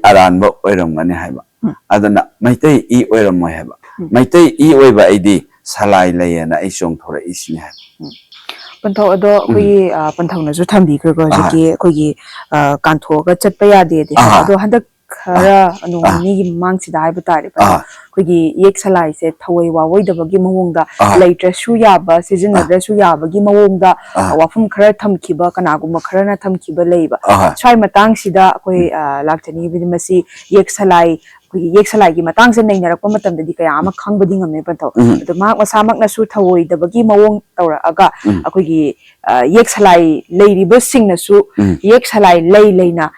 aranba oiramgani haiba adana maitei oiramoi haiba maitei oiba aidi salai layena ai chong thora isni ha panthau ado koi panthau na ju thambi ko ji koi kantho ga chatpa ya de ado handak khara anoni gi mangsi da haiba tare pa koi gi yek salai se thawai wa woi da bagi mawong da laitra su ya ba season da su ya bagi mawong da wafum khara thamkiba kana guma khara na thamkiba leiba chai matang sida koi lakchani bi masi yek salai ꯑꯩꯈꯣꯏꯒꯤ ꯌꯦꯛ ꯁꯂꯥꯏꯒꯤ ꯃꯇꯥꯡꯁꯦ ꯅꯩꯅꯔꯛꯄ ꯃꯇꯝꯗꯗꯤ ꯀꯌꯥ ꯑꯃ ꯈꯪꯕꯗꯤ ꯉꯝꯃꯦ ꯄꯟꯊꯧ ꯑꯗꯣ ꯃꯍꯥꯛ ꯃꯁꯥꯃꯛꯅꯁꯨ ꯊꯧꯑꯣꯏꯗꯕꯒꯤ ꯃꯑꯣꯡ ꯇꯧꯔꯛꯑꯒ ꯑꯩꯈꯣꯏꯒꯤ ꯌꯦꯛ ꯁꯂꯥꯏ ꯂꯩꯔꯤꯕꯁꯤꯡꯅꯁꯨ ꯌꯦꯛ ꯁꯂꯥꯏ ꯂꯩꯅ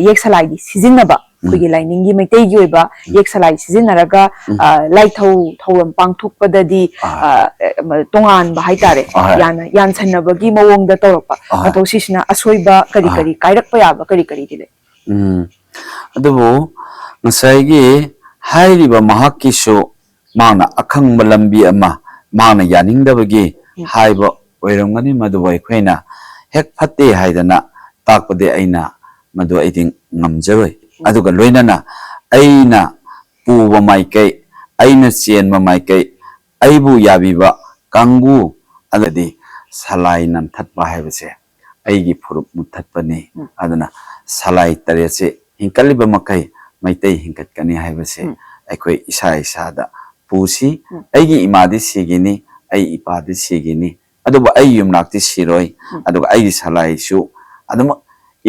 ꯌꯦꯛ ꯁꯂꯥꯏꯒꯤ ꯁꯤꯖꯤꯟꯅꯕ ꯑꯩꯈꯣꯏꯒꯤ ꯂꯥꯏꯅꯤꯡꯒꯤ ꯃꯩꯇꯩꯒꯤ ꯑꯣꯏꯕ ꯌꯦꯛ ꯁꯂꯥꯏ ꯁꯤꯖꯤꯟꯅꯔꯒ ꯂꯥꯏꯊꯧ ꯊꯧꯔꯝ ꯄꯥꯡꯊꯣꯛꯄꯗꯗꯤ ꯇꯣꯉꯥꯟꯕ ꯍꯥꯏꯇꯥꯔꯦ ꯌꯥꯟꯁꯟꯅꯕꯒꯤ ꯃꯑꯣꯡꯗ ꯇꯧꯔꯛꯄ ꯄꯟꯊꯧ ꯁꯤꯁꯤꯅ ꯑꯁꯣꯏꯕ ꯀꯔꯤ ꯀꯔꯤ ꯀꯥꯏꯔꯛꯄ ꯌꯥꯕ ꯀꯔꯤ ꯀꯔꯤꯗꯤ ꯂꯩ ꯑꯗꯨꯕꯨ ꯉꯁꯥꯏꯒꯤ ꯍꯥꯏꯔꯤꯕ ꯃꯍꯥꯛꯀꯤꯁꯨ ꯃꯥꯅ ꯑꯈꯪꯕ ꯂꯝꯕꯤ ꯑꯃ ꯃꯥꯅ ꯌꯥꯅꯤꯡꯗꯕꯒꯤ ꯍꯥꯏꯕ ꯑꯣꯏꯔꯝꯒꯅꯤ ꯃꯗꯨꯕꯨ ꯑꯩꯈꯣꯏꯅ ꯍꯦꯛ ꯐꯠꯇꯦ ꯍꯥꯏꯗꯅ ꯇꯥꯛꯄꯗꯤ ꯑꯩꯅ ꯃꯗꯨ ꯑꯩꯗꯤ ꯉꯝꯖꯔꯣই ꯑꯗꯨꯒ ꯂꯣꯏꯅꯅ ꯑꯩꯅ ꯄꯨꯕ ꯃꯥꯏꯀꯩ ꯑꯩꯅ ꯆꯦꯟꯕ ꯃꯥꯏꯀꯩ ꯑꯩꯕꯨ ꯌꯥꯕꯤꯕ ꯀꯥꯡꯕꯨ ꯑꯗꯨꯗꯤ ꯁꯂꯥꯏ ꯅꯝꯊꯠꯄ ꯍꯥꯏꯕꯁꯦ ꯑꯩꯒꯤ ꯐꯨꯔꯨꯞ ꯃꯨꯠꯊꯠꯄꯅꯤ ꯑꯗꯨꯅ ꯁꯂꯥꯏ ꯇꯔꯦꯠꯁꯦ ꯍꯤꯡꯀꯠꯂꯤꯕ ꯃꯈꯩ ꯃꯩꯇꯩ ꯍꯤꯡꯀꯠꯀꯅꯤ ꯍꯥꯏꯕꯁꯦ ꯑꯩꯈꯣꯏ ꯏꯁꯥ ꯏꯁꯥꯗ ꯄꯨꯁꯤ ꯑꯩꯒꯤ ꯏꯃꯥꯗꯤ ꯁꯤꯒꯤꯅꯤ ꯑꯩ ꯏꯄꯥꯗꯤ ꯁꯤꯒꯤꯅꯤ ꯑꯗꯨꯕꯨ ꯑꯩ ꯌꯨꯝꯅꯥꯛꯇꯤ ꯁꯤꯔꯣꯏ ꯑꯗꯨꯒ ꯑꯩꯒꯤ ꯁꯂꯥꯏꯁꯨ ꯑꯗꯨꯃꯛ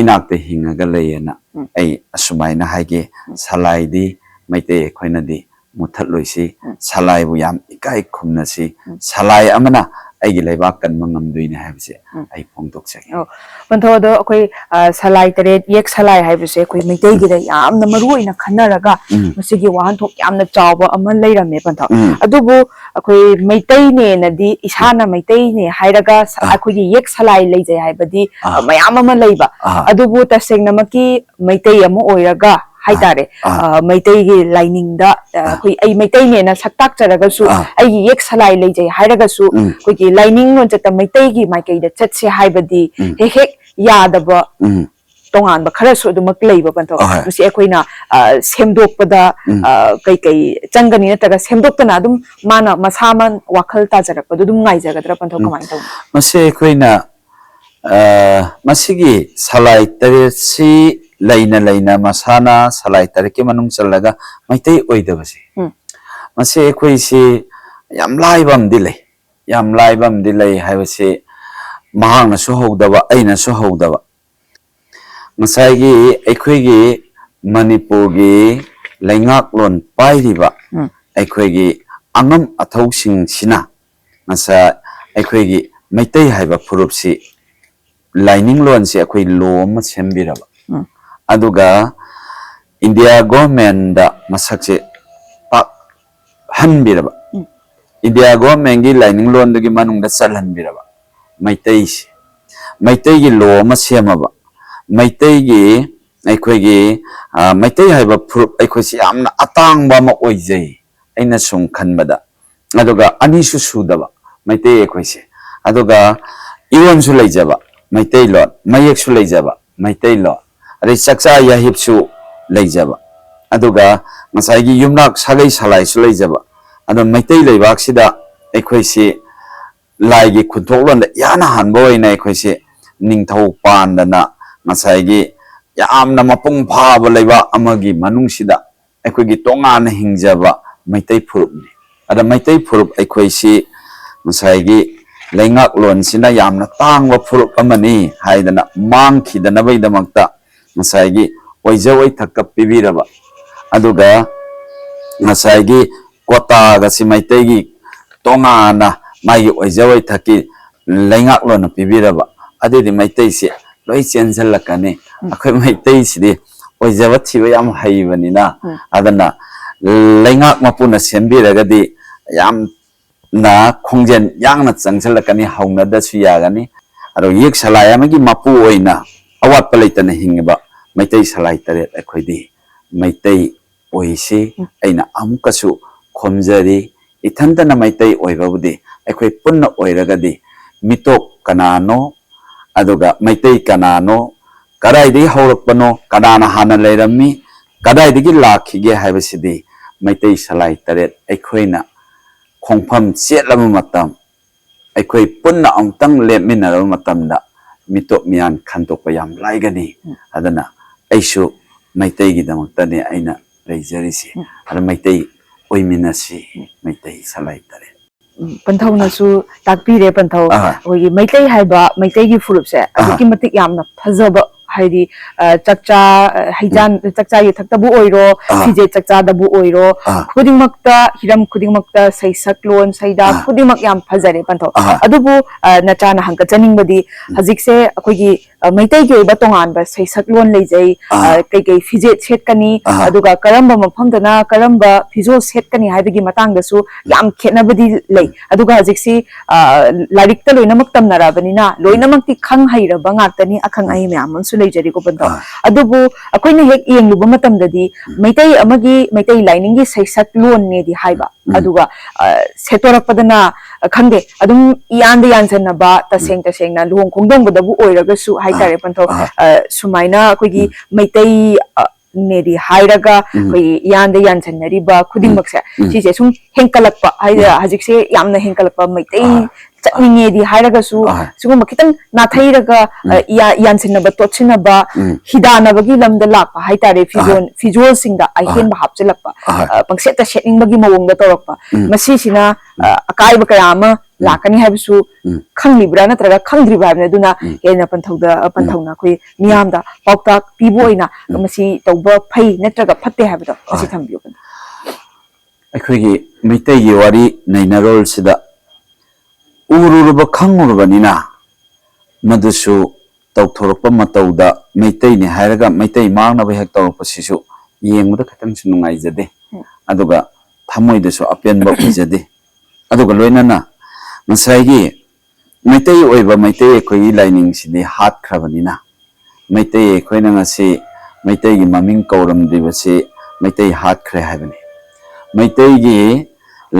ꯏꯅꯥꯛꯇ ꯍꯤꯡꯉꯒ ꯂꯩꯌꯦꯅ ꯑꯩ ꯑꯁꯨꯃꯥꯏꯅ ꯍꯥꯏꯒꯦ ꯁꯂꯥꯏꯗꯤ ꯃꯩꯇꯩ ꯑꯩꯈꯣꯏꯅꯗꯤ ꯃꯨꯠꯊꯠꯂꯣꯏꯁꯤ ꯁꯂꯥꯏꯕꯨ ꯌꯥꯝ ꯏꯀꯥꯏ ꯈꯨꯝꯅꯁꯤ ꯁꯂꯥꯏ ꯑꯃꯅ ꯑꯩꯒꯤ ꯂꯩꯕꯥꯛ ꯀꯟꯕ ꯉꯝꯗꯣꯏꯅꯤ ꯍꯥꯏꯕꯁꯦ ꯑꯩ ꯐꯣꯡꯗꯣꯛꯆꯒꯦ ꯄꯟꯊꯧ ꯑꯗꯣ ꯑꯩꯈꯣꯏ ꯁꯂꯥꯏ ꯇꯔꯦꯠ ꯌꯦꯛ ꯁꯂꯥꯏ ꯍꯥꯏꯕꯁꯦ ꯑꯩꯈꯣꯏ ꯃꯩꯇꯩꯒꯤꯗ ꯌꯥꯝꯅ ꯃꯔꯨꯑꯣꯏꯅ ꯈꯟꯅꯔꯒ ꯃꯁꯤꯒꯤ ꯋꯥꯍꯟꯊꯣꯛ ꯌꯥꯝꯅ ꯆꯥꯎꯕ ꯑꯃ ꯂꯩꯔꯝꯃꯦ ꯄꯟꯊꯧ ꯑꯗꯨꯕꯨ ꯑꯩꯈꯣꯏ ꯃꯩꯇꯩꯅꯦꯅꯗꯤ ꯏꯁꯥꯅ ꯃꯩꯇꯩꯅꯦ ꯍꯥꯏꯔꯒ ꯑꯩꯈꯣꯏꯒꯤ ꯌꯦꯛ ꯁꯂꯥꯏ ꯂꯩꯖꯩ ꯍꯥꯏꯕꯗꯤ ꯃꯌꯥꯝ ꯑꯃ ꯂꯩꯕ ꯑꯗꯨꯕꯨ ꯇꯁꯦꯡꯅꯃꯛꯀꯤ ꯃꯩꯇꯩ ꯑꯃ ꯑꯣꯏꯔꯒ ꯍꯥꯏꯇꯥꯔꯦ ꯃꯩꯇꯩꯒꯤ ꯂꯥꯏꯅꯤꯡꯗ ꯑꯩꯈꯣꯏ ꯑꯩ ꯃꯩꯇꯩꯅꯦꯅ ꯁꯛꯇꯥꯛꯆꯔꯒꯁꯨ ꯑꯩꯒꯤ ꯌꯦꯛ ꯁꯂꯥꯏ ꯂꯩꯖꯩ ꯍꯥꯏꯔꯒꯁꯨ ꯑꯩꯈꯣꯏꯒꯤ ꯂꯥꯏꯅꯤꯡ ꯂꯣꯟꯆꯠꯇ ꯃꯩꯇꯩꯒꯤ ꯃꯥꯏꯀꯩꯗ ꯆꯠꯁꯦ ꯍꯥꯏꯕꯗꯤ ꯍꯦꯛ ꯍꯦꯛ ꯌꯥꯗꯕ ꯇꯣꯉꯥꯟꯕ ꯈꯔꯁꯨ ꯑꯗꯨꯃꯛ ꯂꯩꯕ ꯄꯟꯊꯧ ꯃꯁꯤ ꯑꯩꯈꯣꯏꯅ ꯁꯦꯝꯗꯣꯛꯄꯗ ꯀꯩ ꯆꯪꯒꯅꯤ ꯅꯠꯇ꯭ꯔꯒ ꯁꯦꯝꯗꯣꯛꯇꯅ ꯑꯗꯨꯝ ꯃꯥꯅ ꯃꯁꯥꯃ ꯋꯥꯈꯜ ꯇꯥꯖꯔꯛꯄꯗꯨ ꯑꯗꯨꯝ ꯉꯥꯏꯖꯒꯗ꯭ꯔꯥ ꯄꯟꯊꯧ ꯀꯃꯥꯏꯅ ꯇꯧꯅꯤ ꯃꯁꯤ ꯑꯩꯈꯣꯏꯅ ꯃꯁꯤꯒꯤ ꯁꯂꯥꯏ ꯇꯔꯦꯠꯁꯤ ꯂꯩꯅ ꯃꯁꯥꯅ ꯁꯂꯥꯏ ꯇꯔꯦꯠꯀꯤ ꯃꯅꯨꯡ ꯆꯜꯂꯒ ꯃꯩꯇꯩ ꯑꯣꯏꯗꯕꯁꯤ ꯃꯁꯤ ꯑꯩꯈꯣꯏꯁꯤ ꯌꯥꯝ ꯂꯥꯏꯕ ꯑꯃꯗꯤ ꯂꯩ ꯌꯥꯝ ꯂꯥꯏꯕ ꯑꯃꯗꯤ ꯂꯩ ꯍꯥꯏꯕꯁꯤ ꯃꯍꯥꯛꯅꯁꯨ ꯍꯧꯗꯕ ꯑꯩꯅꯁꯨ ꯍꯧꯗꯕ ꯉꯁꯥꯏꯒꯤ ꯑꯩꯈꯣꯏꯒꯤ ꯃꯅꯤꯄꯨꯔꯒꯤ ꯂꯩꯉꯥꯛꯂꯣꯟ ꯄꯥꯏꯔꯤꯕ ꯑꯩꯈꯣꯏꯒꯤ ꯑꯉꯝ ꯑꯊꯧꯁꯤꯡꯁꯤꯅ ꯉꯁꯥꯏ ꯑꯩꯈꯣꯏꯒꯤ ꯃꯩꯇꯩ ꯍꯥꯏꯕ ꯐꯨꯔꯨꯞꯁꯤ ꯂꯥꯏꯅꯤꯡ ꯂꯣꯟꯁꯤ ꯑꯩꯈꯣꯏ ꯂꯣ ꯑꯃ ꯁꯦꯝꯕꯤꯔꯕ ꯑꯗꯨꯒ ꯏꯟꯗꯤꯌꯥ ꯒꯣꯚꯔꯟꯃꯦꯟꯠꯗ ꯃꯁꯛꯁꯦ ꯍꯟꯕꯤꯔꯕ ꯏꯟꯗꯤꯌꯥ ꯒꯣꯚꯔꯟꯃꯦꯟꯠꯒꯤ ꯂꯥꯏꯅꯤꯡ ꯂꯣꯟꯗꯨꯒꯤ ꯃꯅꯨꯡꯗ ꯆꯜꯍꯟꯕꯤꯔꯕ ꯃꯩꯇꯩꯁꯤ ꯃꯩꯇꯩꯒꯤ ꯂꯣ ꯑꯃ ꯁꯦꯝꯃꯕ ꯃꯩꯇꯩꯒꯤ ꯑꯩꯈꯣꯏꯒꯤ ꯃꯩꯇꯩ ꯍꯥꯏꯕ ꯐꯨꯔꯨꯞ ꯑꯩꯈꯣꯏꯁꯤ ꯌꯥꯝꯅ ꯑꯇꯥꯡꯕ ꯑꯃ ꯑꯣꯏꯖꯩ ꯑꯩꯅ ꯁꯨꯝ ꯈꯟꯕꯗ ꯑꯗꯨꯒ ꯑꯅꯤꯁꯨ ꯁꯨꯗꯕ ꯃꯩꯇꯩ ꯑꯩꯈꯣꯏꯁꯦ ꯑꯗꯨꯒ ꯏꯔꯣꯟꯁꯨ ꯂꯩꯖꯕ ꯃꯩꯇꯩꯂꯣꯟ ꯃꯌꯦꯛꯁꯨ ꯂꯩꯖꯕ ꯃꯩꯇꯩꯂꯣꯟ ꯑꯗꯩ ꯆꯛꯆꯥ ꯌꯥꯍꯤꯞꯁꯨ ꯂꯩꯖꯕ ꯑꯗꯨꯒ ꯉꯁꯥꯏꯒꯤ ꯌꯨꯝꯅꯥꯛ ꯁꯥꯒꯩ ꯁꯂꯥꯏꯁꯨ ꯂꯩꯖꯕ ꯑꯗꯣ ꯃꯩꯇꯩ ꯂꯩꯕꯥꯛꯁꯤꯗ ꯑꯩꯈꯣꯏꯁꯤ ꯂꯥꯏꯒꯤ ꯈꯨꯟꯊꯣꯛꯂꯣꯟꯗ ꯏꯍꯥꯟ ꯍꯥꯟꯕ ꯑꯣꯏꯅ ꯑꯩꯈꯣꯏꯁꯤ ꯅꯤꯡꯊꯧ ꯄꯥꯟꯗꯅ ꯉꯁꯥꯏꯒꯤ ꯌꯥꯝꯅ ꯃꯄꯨꯡ ꯐꯥꯕ ꯂꯩꯕꯥꯛ ꯑꯃꯒꯤ ꯃꯅꯨꯡꯁꯤꯗ ꯑꯩꯈꯣꯏꯒꯤ ꯇꯣꯉꯥꯟꯅ ꯍꯤꯡꯖꯕ ꯃꯩꯇꯩ ꯐꯨꯔꯨꯞꯅꯤ ꯑꯗ ꯃꯩꯇꯩ ꯐꯨꯔꯨꯞ ꯑꯩꯈꯣꯏꯁꯤ ꯉꯁꯥꯏꯒꯤ ꯂꯩꯉꯥꯛꯂꯣꯟꯁꯤꯅ ꯌꯥꯝꯅ ꯇꯥꯡꯕ ꯐꯨꯔꯨꯞ ꯑꯃꯅꯤ ꯍꯥꯏꯗꯅ ꯃꯥꯡꯈꯤꯗꯅꯕꯒꯤꯗꯃꯛꯇ ꯉꯁꯥꯏꯒꯤ ꯑꯣꯏꯖ ꯑꯣꯏꯊꯛꯀ ꯄꯤꯕꯤꯔꯕ ꯑꯗꯨꯒ ꯉꯁꯥꯏꯒꯤ ꯀꯣꯇꯥꯒꯁꯤ ꯃꯩꯇꯩꯒꯤ ꯇꯣꯉꯥꯟꯅ ꯃꯥꯒꯤ ꯑꯣꯏꯖ ꯑꯣꯏꯊꯛꯀꯤ ꯂꯩꯉꯥꯛꯂꯣꯟꯅ ꯄꯤꯕꯤꯔꯕ ꯑꯗꯨꯗꯤ ꯃꯩꯇꯩꯁꯤ ꯂꯣꯏ ꯆꯦꯟꯁꯤꯜꯂꯛꯀꯅꯤ ꯑꯩꯈꯣꯏ ꯃꯩꯇꯩꯁꯤꯗꯤ ꯑꯣꯏꯖꯕ ꯊꯤꯕ ꯌꯥꯝ ꯍꯩꯕꯅꯤꯅ ꯑꯗꯨꯅ ꯂꯩꯉꯥꯛ ꯃꯄꯨꯅ ꯁꯦꯝꯕꯤꯔꯒꯗꯤ ꯌꯥꯝꯅ ꯈꯣꯡꯖꯦꯜ ꯌꯥꯡꯅ ꯆꯪꯁꯤꯜꯂꯛꯀꯅꯤ ꯍꯧꯅꯗꯁꯨ ꯌꯥꯒꯅꯤ ꯑꯗꯣ ꯌꯦꯛ ꯁꯂꯥꯏ ꯑꯃꯒꯤ ꯃꯄꯨ ꯑꯣꯏꯅ ꯑꯋꯥꯠꯄ ꯂꯩꯇꯅ ꯍꯤꯡꯉꯤꯕ ꯃꯩꯇꯩ ꯁꯂꯥꯏ ꯇꯔꯦꯠ ꯑꯩꯈꯣꯏꯗꯤ ꯃꯩꯇꯩ ꯑꯣꯏꯁꯤ ꯑꯩꯅ ꯑꯃꯨꯛꯀꯁꯨ ꯈꯣꯝꯖꯔꯤ ꯏꯊꯟꯇꯅ ꯃꯩꯇꯩ ꯑꯣꯏꯕꯕꯨꯗꯤ ꯑꯩꯈꯣꯏ ꯄꯨꯟꯅ ꯑꯣꯏꯔꯒꯗꯤ ꯃꯤꯇꯣꯞ ꯀꯅꯥꯅꯣ ꯑꯗꯨꯒ ꯃꯩꯇꯩ ꯀꯅꯥꯅꯣ ꯀꯗꯥꯏꯗꯒꯤ ꯍꯧꯔꯛꯄꯅꯣ ꯀꯅꯥꯅ ꯍꯥꯟꯅ ꯂꯩꯔꯝꯃꯤ ꯀꯗꯥꯏꯗꯒꯤ ꯂꯥꯛꯈꯤꯒꯦ ꯍꯥꯏꯕꯁꯤꯗꯤ ꯃꯩꯇꯩ ꯁꯂꯥꯏ ꯇꯔꯦꯠ ꯑꯩꯈꯣꯏꯅ ꯈꯣꯡꯐꯝ ꯆꯦꯠꯂꯕ ꯃꯇꯝ ꯑꯩꯈꯣꯏ ꯄꯨꯟꯅ ꯑꯃꯨꯛꯇꯪ ꯂꯦꯞꯃꯤꯟꯅꯔꯕ ꯃꯇꯝꯗ ꯃꯤꯇꯣꯞ ꯃꯤꯌꯥꯟ ꯈꯟꯗꯣꯛꯄ ꯌꯥꯝ ꯂꯥꯏꯒꯅꯤ ꯑꯗꯨꯅ ꯑꯩꯁꯨ ꯃꯩꯇꯩꯒꯤꯗꯃꯛꯇꯅꯦ ꯑꯩꯅ ꯂꯩꯖꯔꯤꯁꯤ ꯑꯗꯨ ꯃꯩꯇꯩ ꯑꯣꯏꯃꯤꯟꯅꯁꯤ ꯃꯩꯇꯩ ꯁꯂꯥꯏ ꯇꯔꯦꯠ ꯄꯟꯊꯧꯅꯁꯨ ꯇꯥꯛꯄꯤꯔꯦ ꯄꯟꯊꯧ ꯑꯩꯈꯣꯏꯒꯤ ꯃꯩꯇꯩ ꯍꯥꯏꯕ ꯃꯩꯇꯩꯒꯤ ꯐꯨꯔꯨꯞꯁꯦ ꯑꯗꯨꯛꯀꯤ ꯃꯇꯤꯛ ꯌꯥꯝꯅ ꯐꯖꯕ ꯍꯥꯏꯗꯤ ꯆꯛꯆꯥ ꯍꯩꯖꯥꯟ ꯆꯛꯆꯥ ꯌꯨꯊꯛꯇꯕꯨ ꯑꯣꯏꯔꯣ ꯐꯤꯖꯦꯠ ꯆꯛꯆꯥꯗꯕꯨ ꯑꯣꯏꯔꯣ ꯈꯨꯗꯤꯡꯃꯛꯇ ꯍꯤꯔꯝ ꯈꯨꯗꯤꯡꯃꯛꯇ ꯁꯩꯁꯛꯂꯣꯟ ꯁꯩꯗꯥ ꯈꯨꯗꯤꯡꯃꯛ ꯌꯥꯝ ꯐꯖꯔꯦ ꯄꯟꯊꯣꯛ ꯑꯗꯨꯕꯨ ꯅꯆꯥꯅ ꯍꯪꯒꯠꯆꯅꯤꯡꯕꯗꯤ ꯍꯧꯖꯤꯛꯁꯦ ꯑꯩꯈꯣꯏꯒꯤ ꯃꯩꯇꯩꯒꯤ ꯑꯣꯏꯕ ꯇꯣꯉꯥꯟꯕ ꯁꯩꯁꯛꯂꯣꯟ ꯂꯩꯖꯩ ꯀꯩꯀꯩ ꯐꯤꯖꯦꯠ ꯁꯦꯠꯀꯅꯤ ꯑꯗꯨꯒ ꯀꯔꯝꯕ ꯃꯐꯝꯗꯅ ꯀꯔꯝꯕ ꯐꯤꯖꯣꯜ ꯁꯦꯠꯀꯅꯤ ꯍꯥꯏꯕꯒꯤ ꯃꯇꯥꯡꯗꯁꯨ ꯌꯥꯝ ꯈꯦꯠꯅꯕꯗꯤ ꯂꯩ ꯑꯗꯨꯒ ꯍꯧꯖꯤꯛꯁꯤ ꯂꯥꯏꯔꯤꯛꯇ ꯂꯣꯏꯅꯃꯛ ꯇꯝꯅꯔꯕꯅꯤना ꯂꯣꯏꯅꯃꯛꯇꯤ ꯈꯪ ꯍꯩꯔꯕ ꯉꯥꯛꯇꯅꯤ ꯑꯈꯪ ꯑꯍꯩ ꯃꯌꯥꯝ ꯑꯃꯁꯨ ꯂꯩꯖꯔꯤꯀꯣ ꯄꯟꯊꯣꯛ ꯑꯗꯨꯕꯨ ꯑꯩꯈꯣꯏꯅ ꯍꯦꯛ ꯌꯦꯡꯂꯨꯕ ꯃꯇꯝꯗꯗꯤ ꯃꯩꯇꯩ ꯑꯃꯒꯤ ꯃꯩꯇꯩ ꯂꯥꯏꯅꯤꯡꯒꯤ ꯁꯩꯁꯛꯂꯣꯟꯅꯦꯗꯤ ꯍꯥꯏꯕ ꯑꯗꯨꯒ ꯁꯦꯠꯇꯣꯔꯛꯄꯗꯅ ꯈꯪꯗꯦ ꯑꯗꯨꯝ ꯏꯌꯥꯟꯗ ꯌꯥꯟꯁꯤꯟꯅꯕ ꯇꯁꯦꯡꯅ ꯂꯨꯍꯣꯡ ꯈꯣꯡꯗꯣꯡꯕꯗꯕꯨ ꯑꯣꯏꯔꯒꯁꯨ ꯍꯥꯏꯇꯥꯔꯦ ꯄꯟꯊꯣꯛ ꯁꯨꯃꯥꯏꯅ ꯑꯩꯈꯣꯏꯒꯤ ꯃꯩꯇꯩ ꯅꯦꯗꯤ ꯍꯥꯏꯔꯒ ꯑꯩꯈꯣꯏꯒꯤ ꯏꯌꯥꯟꯗ ꯌꯥꯟꯁꯤꯟꯅꯔꯤꯕ ꯈꯨꯗꯤꯡꯃꯛꯁꯦ ꯁꯤꯁꯦ ꯁꯨꯝ ꯍꯦꯟꯀꯠꯂꯛꯄ ꯍꯥꯏꯗꯤ ꯍꯧꯖꯤꯛꯁꯦ ꯌꯥꯝꯅ ꯍꯦꯟꯀꯠꯂꯛꯄ ꯃꯩꯇꯩ ꯆꯠꯅꯤꯡꯉꯦꯗꯤ ꯍꯥꯏꯔꯒꯁꯨ ꯁꯤꯒꯨꯝꯕ ꯈꯤꯇꯪ ꯅꯥꯊꯩꯔꯒ ꯌꯥꯟꯁꯤꯟꯅꯕ ꯇꯣꯠꯁꯤꯟꯅꯕ ꯍꯤꯗꯥꯅꯕꯒꯤ ꯂꯝꯗ ꯂꯥꯛꯄ ꯍꯥꯏꯇꯥꯔꯦ ꯐꯤꯖꯣꯜꯁꯤꯡꯗ ꯑꯍꯦꯟꯕ ꯍꯥꯞꯆꯤꯜꯂꯛꯄ ꯄꯪꯁꯦꯠꯇ ꯁꯦꯠꯅꯤꯡꯕꯒꯤ ꯃꯑꯣꯡꯗ ꯇꯧꯔꯛꯄ ꯃꯁꯤꯁꯤꯅ ꯑꯀꯥꯏꯕ ꯀꯌా ꯑꯃ ꯂꯥꯛꯀꯅꯤ ꯍꯥꯏꯕꯁꯨ ꯈꯪꯂꯤꯕ꯭ꯔꯥ ꯅꯠꯇ꯭ꯔꯒ ꯈꯪꯗ꯭ꯔꯤꯕ꯭ꯔꯥ ꯍꯥꯏꯕꯅꯤ ꯑꯗꯨꯅ ꯍꯦꯟꯅ ꯄꯟꯊꯧꯅ ꯑꯩꯈꯣꯏ ꯃꯤꯌꯥꯝꯗ ꯄꯥꯎꯇꯥꯛ ꯄꯤꯕ ꯑꯣꯏꯅ ꯃꯁꯤ ꯇꯧꯕ ꯐꯩ ꯅꯠꯇ꯭ꯔꯒ ꯐꯠꯇꯦ ꯍꯥꯏꯕꯗꯣ ꯃꯁꯤ ꯊꯝꯕꯤꯌꯨ ꯑꯩꯈꯣꯏꯒꯤ ꯃꯩꯇꯩꯒꯤ ꯋꯥꯔꯤ ꯅꯩꯅꯔꯣꯜꯁꯤꯗ ꯎꯔꯨꯔꯕ ꯈꯪꯉꯨꯔꯕꯅꯤꯅ ꯃꯗꯨꯁꯨ ꯇꯧꯊꯣꯔꯛꯄ ꯃꯇꯧꯗ ꯃꯩꯇꯩꯅꯤ ꯍꯥꯏꯔꯒ ꯃꯩꯇꯩ ꯃꯥꯡꯅꯕ ꯍꯦꯛ ꯇꯧꯔꯛꯄꯁꯤꯁꯨ ꯌꯦꯡꯕꯗ ꯈꯤꯇꯪꯁꯨ ꯅꯨꯡꯉꯥꯏꯖꯗꯦ ꯑꯗꯨꯒ ꯊꯃꯣꯏꯗꯁꯨ ꯑꯄꯦꯟꯕ ꯑꯣꯏꯖꯗꯦ ꯑꯗꯨꯒ ꯂꯣꯏꯅꯅ ꯉꯁꯥꯏꯒꯤ ꯃꯩꯇꯩ ꯑꯣꯏꯕ ꯃꯩꯇꯩ ꯑꯩꯈꯣꯏꯒꯤ ꯂꯥꯏꯅꯤꯡꯁꯤꯗꯤ ꯍꯥꯠꯈ꯭ꯔꯕꯅꯤꯅ ꯃꯩꯇꯩ ꯑꯩꯈꯣꯏꯅ ꯉꯁꯤ ꯃꯩꯇꯩꯒꯤ ꯃꯃꯤꯡ ꯀꯧꯔꯝꯗ꯭ꯔꯤꯕꯁꯤ ꯃꯩꯇꯩ ꯍꯥꯠꯈ꯭ꯔꯦ ꯍꯥꯏꯕꯅꯤ ꯃꯩꯇꯩꯒꯤ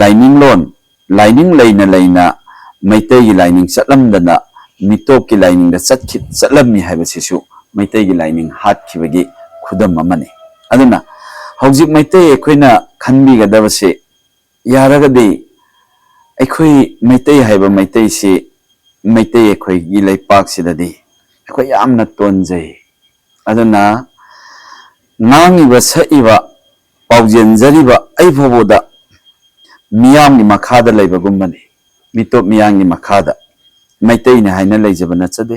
ꯂꯥꯏꯅꯤꯡꯂꯣꯟ ꯂꯥꯏꯅꯤꯡ ꯂꯩꯅ ꯂꯩꯅ ꯃꯩꯇꯩꯒꯤ ꯂꯥꯏꯅꯤꯡ ꯆꯠꯂꯝꯗꯅ ꯃꯤꯇꯣꯞꯀꯤ ꯂꯥꯏꯅꯤꯡꯗ ꯆꯠꯂꯝꯃꯤ ꯍꯥꯏꯕꯁꯤꯁꯨ ꯃꯩꯇꯩꯒꯤ ꯂꯥꯏꯅꯤꯡ ꯍꯥꯠꯈꯤꯕꯒꯤ ꯈꯨꯗꯝ ꯑꯃꯅꯤ ꯑꯗꯨꯅ ꯍꯧꯖꯤꯛ ꯃꯩꯇꯩ ꯑꯩꯈꯣꯏꯅ ꯈꯟꯕꯤꯒꯗꯕꯁꯤ ꯌꯥꯔꯒꯗꯤ ꯑꯩꯈꯣꯏ ꯃꯩꯇꯩ ꯍꯥꯏꯕ ꯃꯩꯇꯩꯁꯤ ꯃꯩꯇꯩ ꯑꯩꯈꯣꯏꯒꯤ ꯂꯩꯄꯥꯛꯁꯤꯗꯗꯤ ꯑꯩꯈꯣꯏ ꯌꯥꯝꯅ ꯇꯣꯟꯖꯩ ꯑꯗꯨꯅ ꯉꯥꯡꯉꯤꯕ ꯁꯛꯏꯕ ꯄꯥꯎꯖꯦꯟꯖꯔꯤꯕ ꯑꯩ ꯐꯥꯎꯕꯗ ꯃꯤꯌꯥꯝꯒꯤ ꯃꯈꯥꯗ ꯂꯩꯕꯒꯨꯝꯕꯅꯤ ꯃꯤꯇꯣꯞ ꯃꯤꯌꯥꯝꯒꯤ ꯃꯈꯥꯗ ꯃꯩꯇꯩꯅꯤ ꯍꯥꯏꯅ ꯂꯩꯖꯕ ꯅꯠꯆꯗꯦ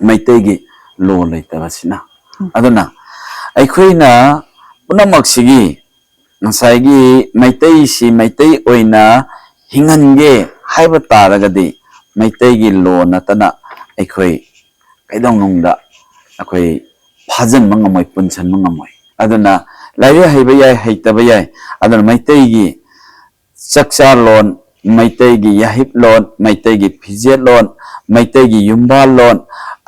ꯃꯩꯇꯩꯒꯤ ꯂꯣ ꯂꯩꯇꯕꯁꯤꯅ ꯑꯗꯨꯅ ꯑꯩꯈꯣꯏꯅ ꯄꯨꯝꯅꯃꯛꯁꯤꯒꯤ ꯉꯁꯥꯏꯒꯤ ꯃꯩꯇꯩꯁꯤ ꯃꯩꯇꯩ ꯑꯣꯏꯅ ꯍꯤꯡꯍꯟꯒꯦ ꯍꯥꯏꯕ ꯇꯥꯔꯒꯗꯤ ꯃꯩꯇꯩꯒꯤ ꯂꯣ ꯅꯠꯇꯅ ꯑꯩꯈꯣꯏ ꯀꯩꯗꯧꯅꯨꯡꯗ ꯑꯩꯈꯣꯏ ꯐꯥꯖꯤꯟꯕ ꯉꯝꯃꯣꯏ ꯄꯨꯟꯁꯤꯟꯕ ꯉꯝꯃꯣꯏ ꯑꯗꯨꯅ ꯂꯥꯏꯔꯤꯛ ꯍꯩꯕ ꯌꯥꯏ ꯍꯩꯇꯕ ꯌꯥꯏ ꯑꯗꯨꯅ ꯃꯩꯇꯩꯒꯤ ꯆꯛꯆꯥꯂꯣꯟ ꯃꯩꯇꯩꯒꯤ ꯌꯥꯍꯤꯞꯂꯣꯟ ꯃꯩꯇꯩꯒꯤ ꯐꯤꯖꯦꯠꯂꯣꯟ ꯃꯩꯇꯩꯒꯤ ꯌꯨꯝꯕꯥꯜꯂꯣꯟ